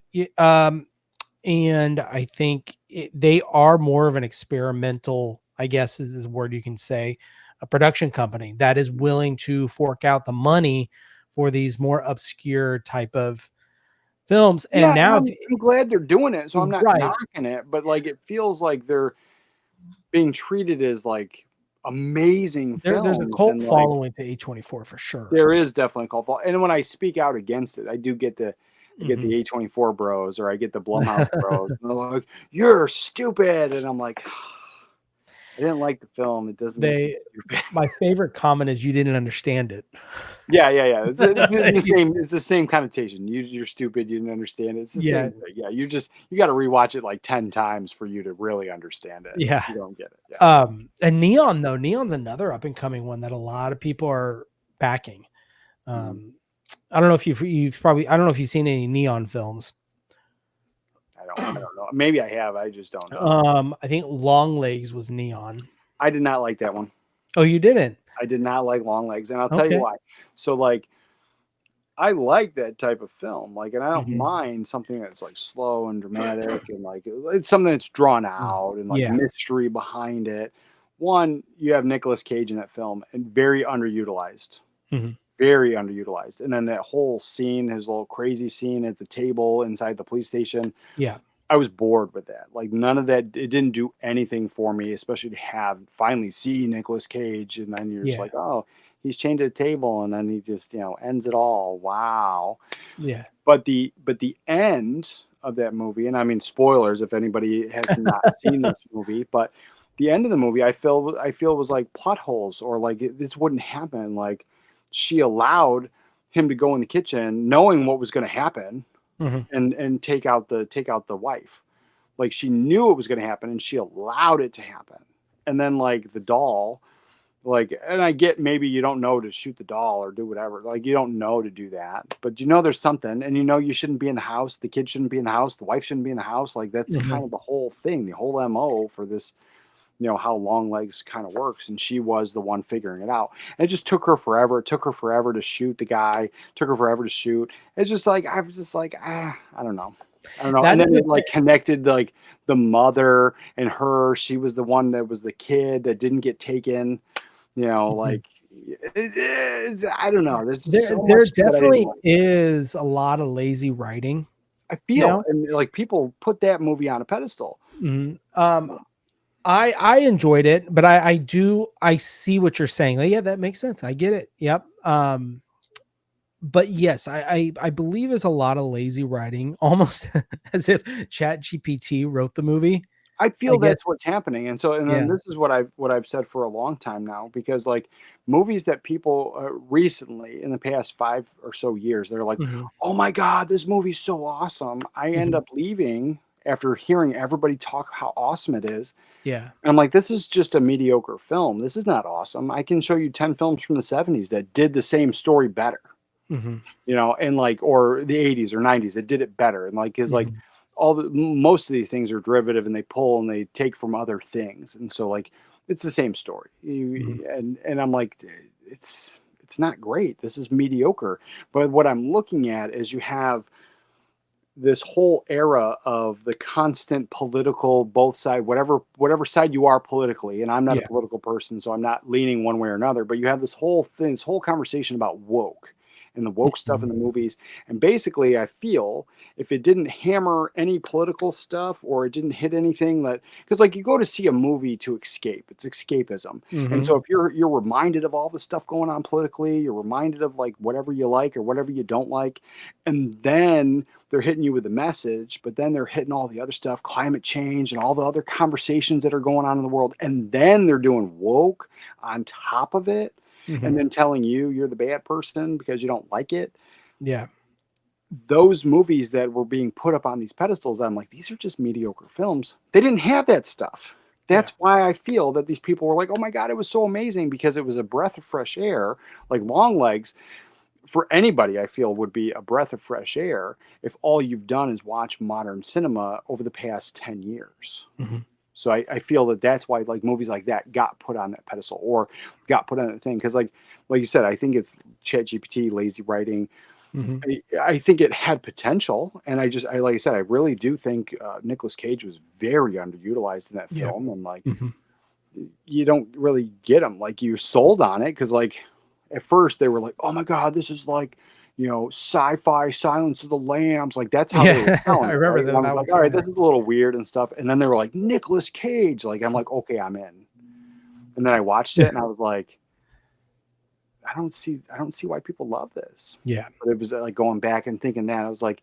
and I think they are more of an experimental, I guess is the word you can say, a production company that is willing to fork out the money for these more obscure type of films. And Yeah, and now, I'm glad they're doing it, so I'm not right, knocking it, but like it feels like they're being treated as like amazing there's a films, cult and like following to A24 for sure. there is definitely a call for, and when I speak out against it, I get Mhm. the A24 bros, or I get the Blumhouse bros, and they're like, "You're stupid," and I'm like, I didn't like the film. It doesn't make me They stupid. my favorite comment is you didn't understand it. Yeah, yeah, yeah. It's the Yeah. same. It's the same connotation. You're stupid. You didn't understand it. It's the Yeah. same thing. Yeah, you got to rewatch it like 10 times for you to really understand it. If Yeah. you don't get it, yeah. And Neon though, Neon's another up and coming one that a lot of people are backing. Mhm. Um, I don't know if you've probably I don't know if you've seen any Neon films. I don't know. Maybe I have. I just don't know. I think Long Legs was Neon. I did not like that one. Oh, you didn't? I did not like Long Legs, and I'll tell you Okay. why. So like I like that type of film, like, and I don't Mhm. mind something that's like slow and dramatic, and like it's something that's drawn Mhm. out and like Yeah. mystery behind it. One, you have Nicolas Cage in that film, and Mhm. very underutilized. And then that whole scene, his little crazy scene at the table inside the police station, Yeah. I was bored with that. Like none of that, it didn't do anything for me, especially to have finally see Nicolas Cage, and then you're just Yeah. like, oh, he's chained to the table, and then he just ends it all. Wow. Yeah. But the end of that movie, and I mean spoilers if anybody has not seen this movie, but the end of the movie, I feel was like plot holes, or like this wouldn't happen. Like she allowed him to go in the kitchen knowing what was going to happen, Mhm. and take out the wife. Like she knew it was going to happen, and she allowed it to happen. And then like the doll, like, and I get maybe you don't know to shoot the doll or do whatever. Like you don't know to do that, but there's something, and you shouldn't be in the house. The kid shouldn't be in the house. The wife shouldn't be in the house. Like that's kind Mhm. of the whole thing, the whole MO for this. How Long Legs kind of works, and she was the one figuring it out. And it just took her forever. It took her forever to shoot the guy. Took her forever to shoot. It's just like I was just like I don't know. I don't know. And That is then the it like connected like the mother and her. She was the one that was the kid that didn't get taken. thing. Like I don't know. There's just so There much that I didn't definitely like. is a lot of lazy writing I feel, now. and like people put that movie on a pedestal. Mhm. I enjoyed it, but I see what you're saying. Like, yeah, that makes sense. I get it. Yep. but yes, I believe there's a lot of lazy writing, almost as if Chat GPT wrote the movie. I I feel guess. that's what's happening, and so and then Yeah. this is what I've said for a long time now, because like movies that people recently in the past 5 or so years, they're like, Mhm. "Oh my god, this movie's so awesome!" I end Mhm. up leaving after hearing everybody talk how awesome it is, Yeah. and I'm like, "This is just a mediocre film. This is not awesome. I can show you 10 films from the '70s that did the same story better." Mhm. And like, or the '80s or '90s that did it better, and like, is like Mhm. most of these things are derivative and they pull and they take from other things, and so like it's the same story. Mhm. And I'm like, it's not great. This is mediocre. But what I'm looking at is you have this whole era of the constant political both side, whatever side you are politically, and I'm not a Yeah. political person, so I'm not leaning one way or another, but you have this whole thing, this whole conversation about woke and the woke stuff in Mhm. the movies. And basically I feel if it didn't hammer any political stuff or it didn't hit anything that, because like you go to see a movie to escape, it's escapism. And Mhm. so if you're reminded of all the stuff going on politically, you're reminded of like whatever you like or whatever you don't like, and then they're hitting you with a message, but then they're hitting all the other stuff, climate change and all the other conversations that are going on in the world. And then they're doing woke on top of it and Mhm. then telling you you're the bad person because you don't like it. Yeah. Those movies that were being put up on these pedestals, I'm like, these are just mediocre films. They didn't have that stuff. Yeah. That's why I feel that these people were like, oh my God, it was so amazing because it was a breath of fresh air, like Long Legs for anybody, I feel would be a breath of fresh air if all you've done is watch modern cinema over the past 10 years. Mhm. So I feel that that's why like movies like that got put on that pedestal or got put on that thing. Cause like you said, I think it's Chat GPT, lazy writing. Mhm. I think it had potential. And like I said, I really do think Nicolas Cage was very underutilized in that Yeah. film. And like, Mhm. you don't really get them. Like you sold on it because like at first they were like, "Oh my god, this is like, sci-fi Silence of the Lambs." Like that's how they were Yeah. I selling it, remember right? And I was that one like, "All scene. right, Yeah. this is a little weird and stuff." And then they were like, "Nicolas Cage." Like I'm like, "Okay, I'm in." And then I watched it and I was like, I don't see why people love this. Yeah. But it was like going back and thinking that I was like,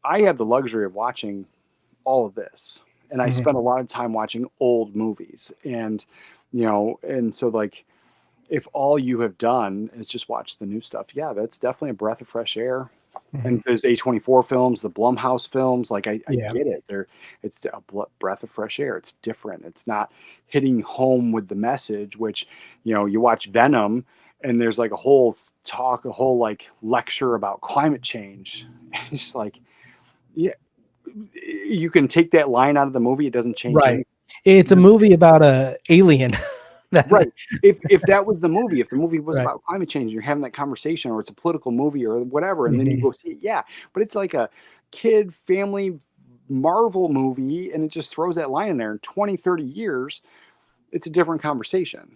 I have the luxury of watching all of this. And I Mhm. spend a lot of time watching old movies. And so like if all you have done is just watch the new stuff, yeah, that's definitely a breath of fresh air. Mhm. And those A24 films, the Blumhouse films, like I Yeah. get it. It's a breath of fresh air. It's different. It's not hitting home with the message, which, you watch Venom and there's like a whole talk, a whole like lecture about climate change. And it's like, yeah, you can take that line out of the movie. It doesn't change Right. anything. It's a movie about a alien. That Right. If that was the movie, if the movie was right. about climate change, you're having that conversation, or it's a political movie or whatever, and then you Mhm. go see it, yeah. But it's like a kid family Marvel movie, and it just throws that line in there. In 20, 30 years, it's a different conversation.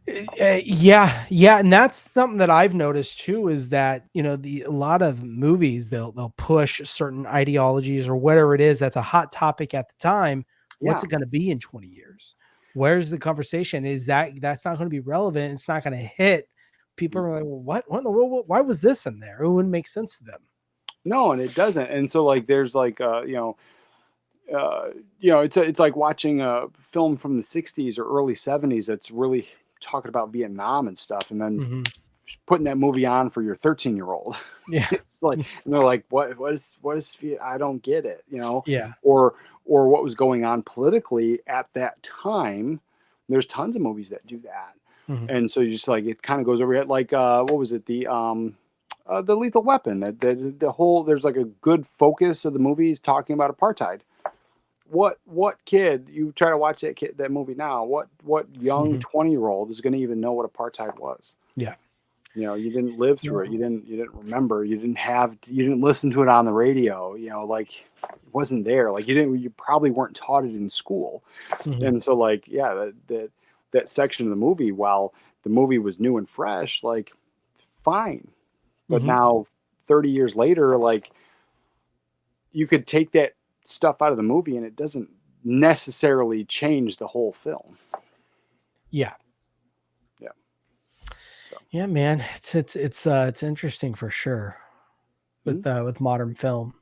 Yeah, yeah, and that's something that I've noticed too is that, a lot of movies they'll push certain ideologies or whatever it is that's a hot topic at the time. What's Yeah. it going to be in 20 years? Where's the conversation? Is that's not going to be relevant? It's not going to hit. People are like, well, what in the world? Why was this in there? It wouldn't make sense to them. No, and it doesn't. And so like there's like it's like watching a film from the 60s or early 70s that's really talking about Vietnam and stuff, and then Mhm. putting that movie on for your 13-year-old. Yeah. It's like, and they're like, what is I don't get it. Yeah. Or what was going on politically at that time. There's tons of movies that do that. Mhm. And so you just like, it kind of goes over your head. Like, what was it? The Lethal Weapon, the whole, there's like a good focus of the movies talking about apartheid. What kid, you try to watch that movie now, what young Mhm. 20-year-old is going to even know what apartheid was? Yeah. You didn't live through it. No. You didn't remember. You didn't listen to it on the radio. Like it wasn't there. Like you probably weren't taught it in school. Mhm. And so like, yeah, that section of the movie, while the movie was new and fresh, like fine. But Mhm. now 30 years later, like you could take that stuff out of the movie and it doesn't necessarily change the whole film. Yeah. Yeah. Yeah, man, it's interesting for sure with modern film.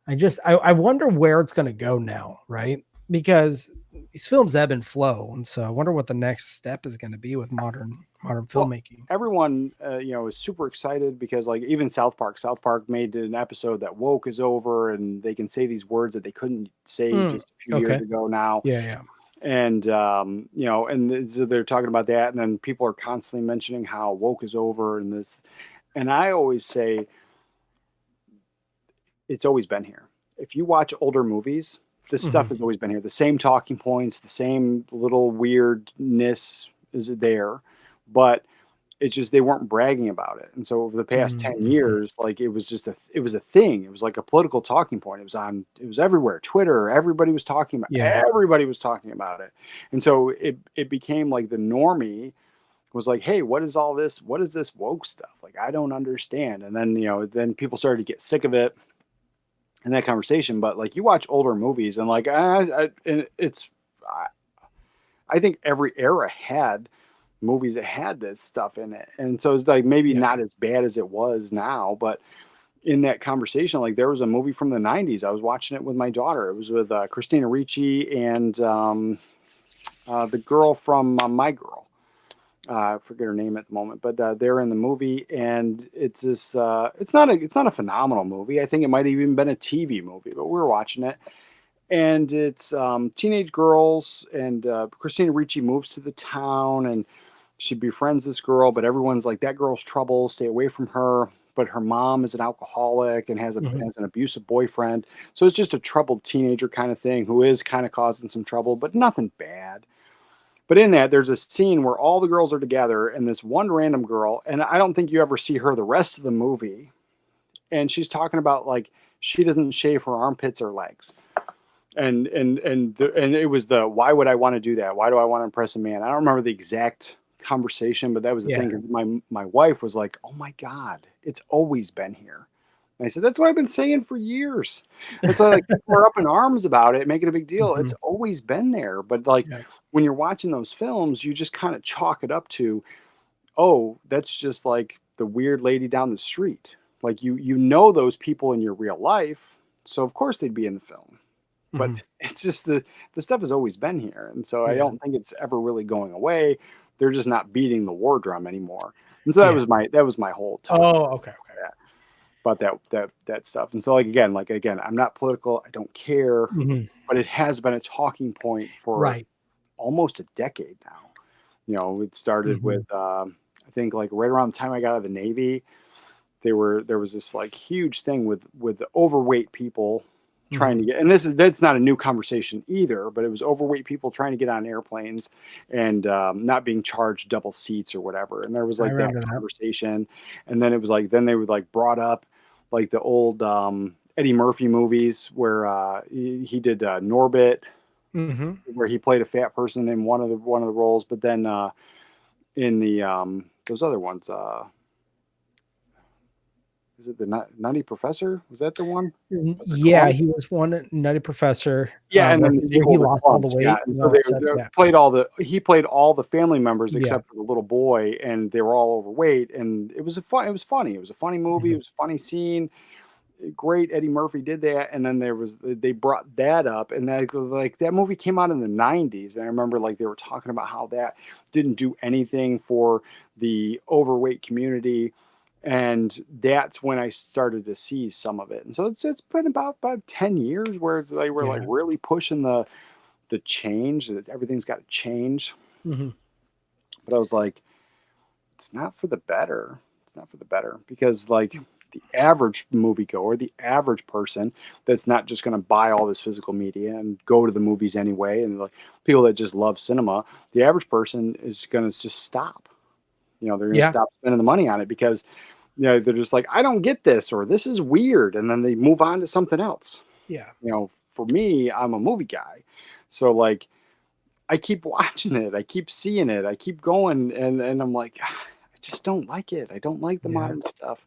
I wonder where it's going to go now, right? Because these films ebb and flow, and so I wonder what the next step is going to be with modern Well, filmmaking. everyone, is super excited because, like, even South Park made an episode that woke is over, and they can say these words that they couldn't say Mm, just a few years okay. ago now. Yeah, yeah. And so they're talking about that, and then people are constantly mentioning how woke is over, and this. And I always say it's always been here. If you watch older movies, this stuff Mhm. has always been here. The same talking points, the same little weirdness is there, but it's just they weren't bragging about it. And so over the past 10 Mhm. years, like it was a thing. It was like a political talking point. It was everywhere. Twitter, Yeah. everybody was talking about it. And so it became like the normie was like, "Hey, what is all this? What is this woke stuff? Like I don't understand." And then, then people started to get sick of it in that conversation. But like you watch older movies and like and I, I think every era had movies that had this stuff in it. And so it's like maybe Yeah. not as bad as it was now, but in that conversation, like there was a movie from the 90s. I was watching it with my daughter. It was with Christina Ricci and the girl from My Girl. I forget her name at the moment, but they're in the movie, and it's this. It's not a phenomenal movie. I think it might have even been a TV movie, but we were watching it, and it's teenage girls, and Christina Ricci moves to the town, and she befriends this girl, but everyone's like, that girl's trouble, stay away from her. But her mom is an alcoholic and Mhm. has an abusive boyfriend. So it's just a troubled teenager kind of thing who is kind of causing some trouble, but nothing bad. But in that, there's a scene where all the girls are together and this one random girl, and I don't think you ever see her the rest of the movie. And she's talking about like she doesn't shave her armpits or legs. And it was the why would I want to do that? Why do I want to impress a man? I don't remember the exact conversation, but that was the Yeah. thing. My wife was like, "Oh my God, it's always been here." And I said, "That's what I've been saying for years." That's why like people are up in arms about it, making a big deal. It's Mhm. always been there. But like Yeah. when you're watching those films, you just kind of chalk it up to, oh, that's just like the weird lady down the street. Like you know those people in your real life, so of course they'd be in the film. But Mhm. it's just the stuff has always been here, and so I Yeah. don't think it's ever really going away. They're just not beating the war drum anymore. And so Yeah. that was my whole talking Oh, point okay, okay. about that stuff. And so like again, I'm not political. I don't care, Mhm. but it has been a talking point for Right. almost a decade now. It started Mhm. with I think like right around the time I got out of the Navy, there was this like huge thing with the overweight people trying Mhm. to get, and that's not a new conversation either, but it was overweight people trying to get on airplanes and not being charged double seats or whatever. And there was I like that remember that. conversation, and then it was like then they would like brought up like the old Eddie Murphy movies where he did Norbit, Mhm. where he played a fat person in one of the roles, but then in the those other ones. Is it the Nutty Professor? Was that the one? The Yeah, Clump? he was one Nutty Professor, Yeah, and then the where he sequel, The lost all the Clumps. Yeah, weight and and so all that stuff. Yeah. he played all the family members Yeah. except for the little boy, and they were all overweight. And it was funny. It was a funny movie. It Mhm. was a funny scene. Great, Eddie Murphy did that, and then they brought that up, and that like that movie came out in the '90s, and I remember like they were talking about how that didn't do anything for the overweight community, and that's when I started to see some of it. And so it's been about 10 years where they were like Yeah. really pushing the change that everything's got to change. Mhm. But I was like, it's not for the better. It's not for the better because like the average moviegoer, the average person that's not just going to buy all this physical media and go to the movies anyway, and like people that just love cinema, the average person is going to just stop. They're going to Yeah. stop spending the money on it because they're just like, I don't get this or this is weird, and then they move on to something else. Yeah. For me, I'm a movie guy, so like I keep watching it, I keep seeing it, I keep going, and I'm like, I just don't like it. I don't like the Yeah. modern stuff.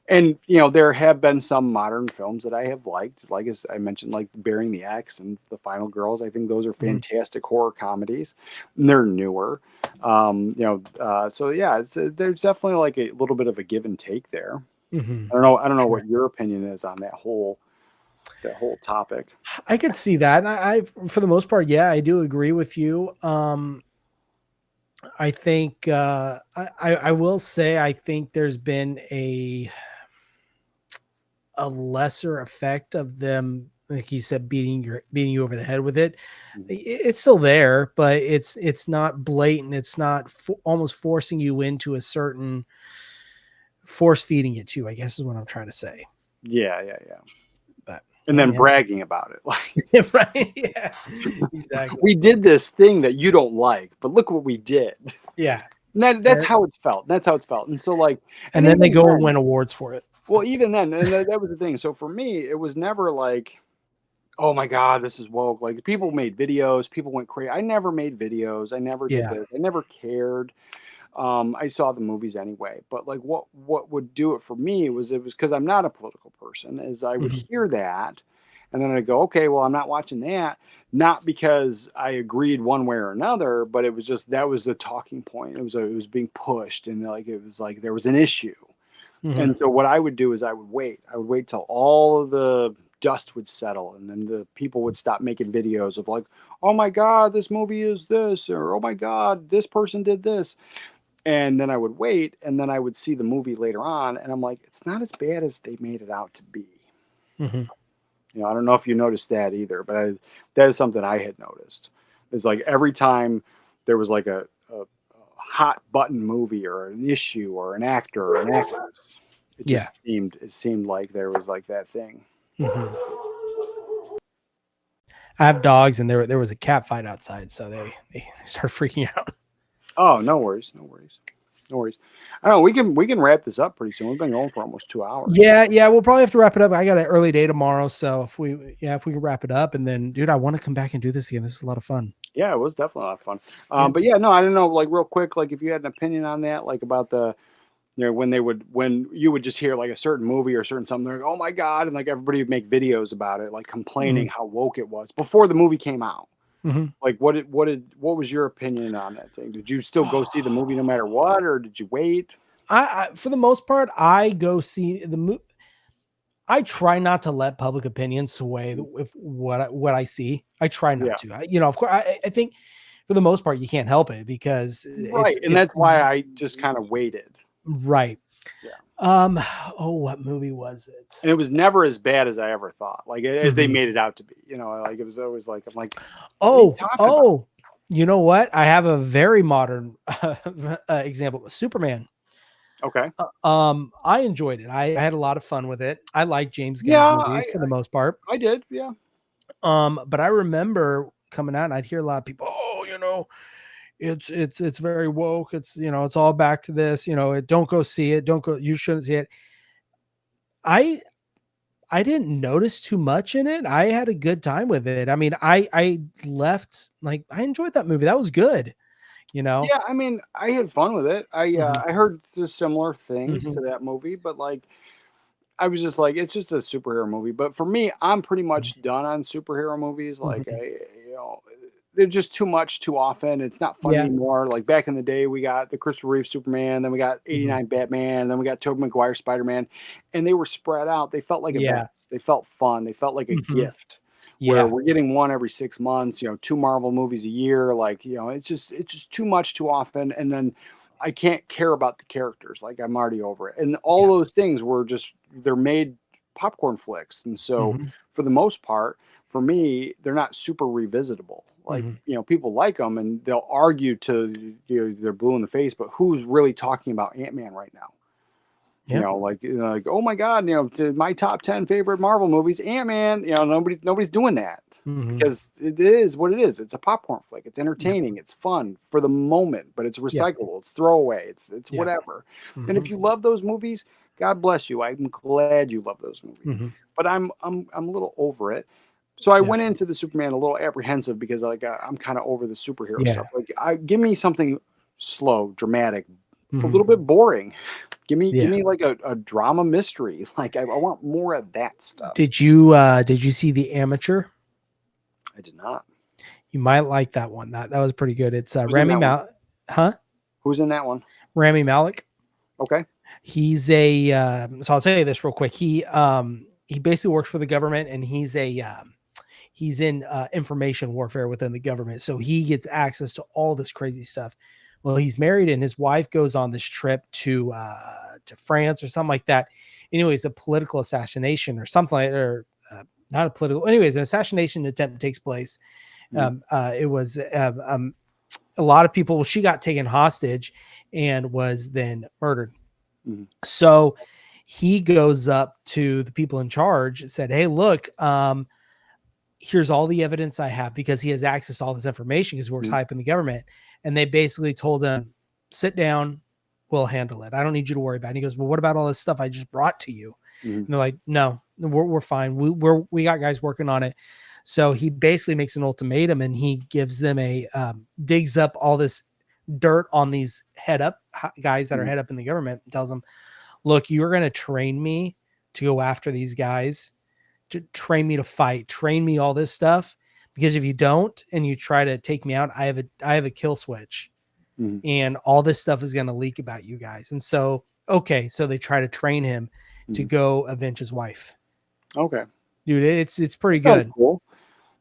And, there have been some modern films that I have liked, like as I mentioned, like Burying the X and The Final Girls. I think those are fantastic horror comedies. And they're newer. So yeah, there's definitely like a little bit of a give and take there. Mm-hmm. I don't know Sure. what your opinion is on that whole topic. I could see that. And I, for the most part, yeah, I do agree with you. I think I will say I think there's been a lesser effect of them, like you said, beating you over the head with it. It's still there, but it's not blatant. It's not almost forcing you into a certain force feeding it to, I guess is what I'm trying to say. Yeah. But And then bragging about it. Like, right. Yeah, exactly. we did this thing that you don't like, but look what we did. Yeah. And that's how it's felt. That's how it's felt. And so like, And then they go and win awards for it. Well, even then, and that was the thing. So for me, it was never like, oh my God, this is woke. Like people made videos, people went crazy. I never made videos. I never did this. I never cared. I saw the movies anyway, but like what would do it for me was because I'm not a political person, is I would hear that and then I'd go, okay, well, I'm not watching that. Not because I agreed one way or another, but it was just, that was the talking point. It was being pushed, and like, it was like there was an issue. And so what I would do is I would wait till all of the dust would settle, and then the people would stop making videos of like, oh my God, this movie is this, or oh my God, this person did this. And then I would wait, and then I would see the movie later on, and I'm like, it's not as bad as they made it out to be. I don't know if you noticed that either, but that is something I had noticed. Is like every time there was like a hot button movie or an issue or an actor or an actress, it seemed like there was like that thing. I have dogs, and there was a cat fight outside, so they start freaking out. Oh, no worries. I don't know. We can wrap this up pretty soon. We've been going for almost 2 hours. Yeah. We'll probably have to wrap it up. I got an early day tomorrow, so if we can wrap it up, and then, dude, I want to come back and do this again. This is a lot of fun. Yeah, it was definitely a lot of fun. But yeah, no, I don't know. Like real quick, like if you had an opinion on that, like about the, when you would just hear like a certain movie or certain something, they're like, oh my God, and like everybody would make videos about it, like complaining how woke it was before the movie came out. Like what was your opinion on that thing? Did you still go see the movie no matter what, or did you wait? I for the most part, I go see the movie. I try not to let public opinion sway with what I see. I try not to. Of course, I think for the most part you can't help it, because that's why I just kind of waited. Right. Yeah. What movie was it? And it was never as bad as I ever thought. Like as they made it out to be. Like it was always like, I'm like, you know what? I have a very modern example. Superman. Okay. I enjoyed it. I had a lot of fun with it. I like James Gunn's movies for the most part. I did, yeah. But I remember coming out and I'd hear a lot of people, it's very woke. It's, it's all back to this, don't go see it. You shouldn't see it. I didn't notice too much in it. I had a good time with it. I mean, I left, like, I enjoyed that movie. That was good. Yeah, I mean, I had fun with it. I heard the similar things to that movie, but like, I was just like, it's just a superhero movie. But for me, I'm pretty much done on superhero movies. Like, they're just too much too often. It's not fun anymore. Like back in the day, we got the Christopher Reeve Superman, then we got 89 Batman, then we got Tobey Maguire Spider-Man, and they were spread out. They felt like events. They felt fun. They felt like a gift. Where we're getting one every 6 months, 2 Marvel movies a year. Like, it's just too much too often. And then I can't care about the characters. Like I'm already over it. And all those things were they're made popcorn flicks. And so for the most part, for me, they're not super revisitable. Like, people like them and they'll argue to, they're blue in the face, but who's really talking about Ant-Man right now? Like, oh my God, to my top 10 favorite Marvel movies, Ant-Man, nobody's doing that because it is what it is. It's a popcorn flick. It's entertaining. It's fun for the moment, but it's recyclable. It's throwaway. It's whatever. And if you love those movies, God bless you. I'm glad you love those movies, but I'm a little over it. So I went into the Superman a little apprehensive because like I'm kind of over the superhero stuff. Like give me something slow, dramatic, a little bit boring. Give me Yeah. like a drama mystery. Like I want more of that stuff. Did you see The Amateur? I did not. You might like that one. That was pretty good. It's Who's in Rami that one? Malek. Huh? Who's in that one? Rami Malek. Okay. He's a so I'll tell you this real quick. He basically works for the government, and he's in information warfare within the government. So he gets access to all this crazy stuff. Well, he's married, and his wife goes on this trip to France or something like that. Anyways, a political assassination or something like, or not a political. Anyways, an assassination attempt takes place. It was a lot of people. Well, she got taken hostage and was then murdered. Mhm. So he goes up to the people in charge and said, "Hey, look, here's all the evidence I have," because he has access to all this information because he works high up in the government. And they basically told him, "Sit down, we'll handle it. I don't need you to worry about it." And he goes, "Well, what about all this stuff I just brought to you?" And they're like, "No, we're fine. We got guys working on it." So he basically makes an ultimatum, and he gives them digs up all this dirt on these guys that are head up in the government, and tells them, "Look, you're going to train me to go after these guys, to train me to fight, train me all this stuff. Because if you don't, and you try to take me out, I have a kill switch, and all this stuff is going to leak about you guys." And so, so they try to train him to go avenge his wife. Okay. Dude, it's pretty That sounds good. cool.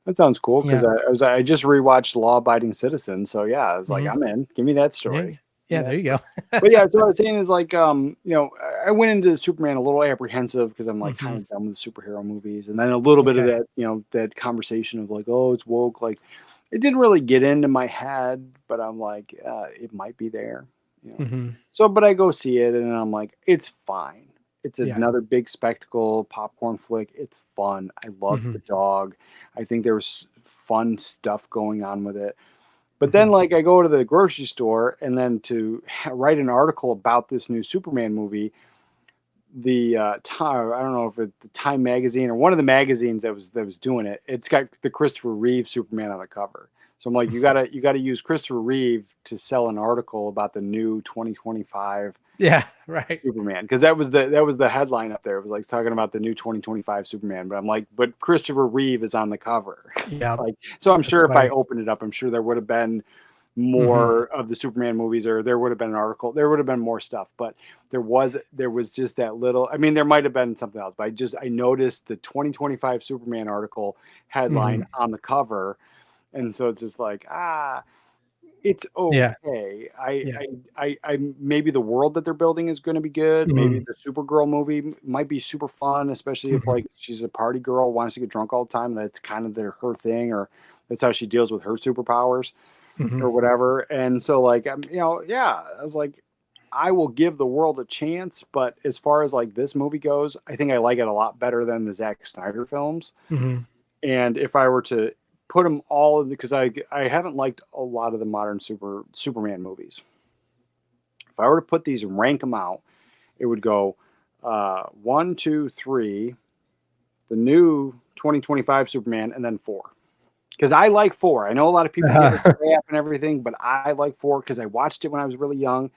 That sounds cool because Yeah. I just rewatched Law Abiding Citizen, so yeah, I was like, I'm in. Give me that story. Yeah, there you go. But yeah, so what I was saying is like, you know, I went into Superman a little apprehensive because I'm like kind of done with superhero movies, and then a little bit of that, you know, that conversation of like, oh, it's woke. Like, it didn't really get into my head, but I'm like, it might be there. You know? So, but I go see it, and I'm like, it's fine. It's another big spectacle, popcorn flick. It's fun. I loved the dog. I think there was fun stuff going on with it. But then, like, I go to the grocery store, and then to write an article about this new Superman movie, the Time, I don't know if it's the Time magazine or one of the magazines that was doing it. It's got the Christopher Reeve Superman on the cover. So I'm like, you gotta use Christopher Reeve to sell an article about the new 2025 Yeah, right. Superman, because that was the headline up there. It was like talking about the new 2025 Superman. But I'm like, but Christopher Reeve is on the cover. Yeah. Like, so I'm sure if funny. I opened it up, I'm sure there would have been more of the Superman movies, or there would have been an article. There would have been more stuff, but there was just that little. I mean, there might have been something else, but I noticed the 2025 Superman article headline on the cover, and so it's just like, it's okay. I maybe the world that they're building is going to be good. Maybe the Supergirl movie might be super fun, especially if like she's a party girl, wants to get drunk all the time. That's kind of her thing, or that's how she deals with her superpowers or whatever. And so like, you know, yeah, I was like, I will give the world a chance. But as far as like this movie goes, I think I like it a lot better than the Zack Snyder films. And if I were to put them all, because I haven't liked a lot of the modern Superman movies. If I were to put these and rank them out, it would go 1, 2, 3, the new 2025 Superman, and then 4. Because I like 4. I know a lot of people give it crap and everything, but I like 4 because I watched it when I was really young,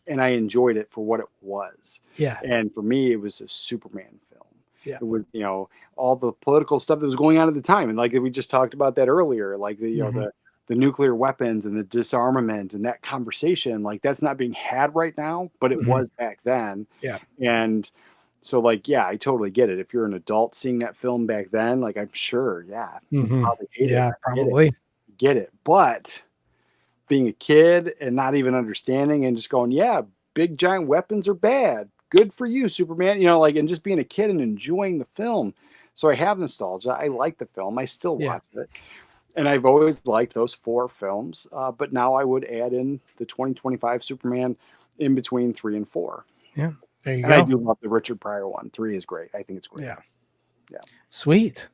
and I enjoyed it for what it was. Yeah. And for me, it was a Superman film. Yeah. It was, you know, all the political stuff that was going on at the time. And like we just talked about that earlier, like the, you know, the nuclear weapons and the disarmament and that conversation, like that's not being had right now, but it was back then. Yeah. And so like, yeah, I totally get it. If you're an adult seeing that film back then, like I'm sure, yeah, you probably hate it. Probably. Get it. But being a kid and not even understanding and just going, yeah, big giant weapons are bad. Good for you, Superman. You know, like, and just being a kid and enjoying the film. So I have nostalgia. I like the film. I still watch it. And I've always liked those 4 films. But now I would add in the 2025 Superman in between 3 and 4. Yeah. There you and go. I do love the Richard Pryor one. 3 is great. I think it's great. Yeah. Yeah. Sweet.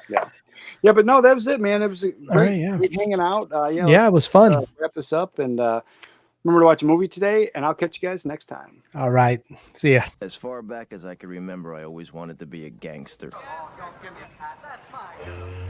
Yeah. Yeah, but no, that was it, man. It was great, great hanging out. Yeah, it was fun. Wrap this up and remember to watch a movie today, and I'll catch you guys next time. All right. See ya. As far back as I can remember, I always wanted to be a gangster. Oh, don't give me a pat. That's fine.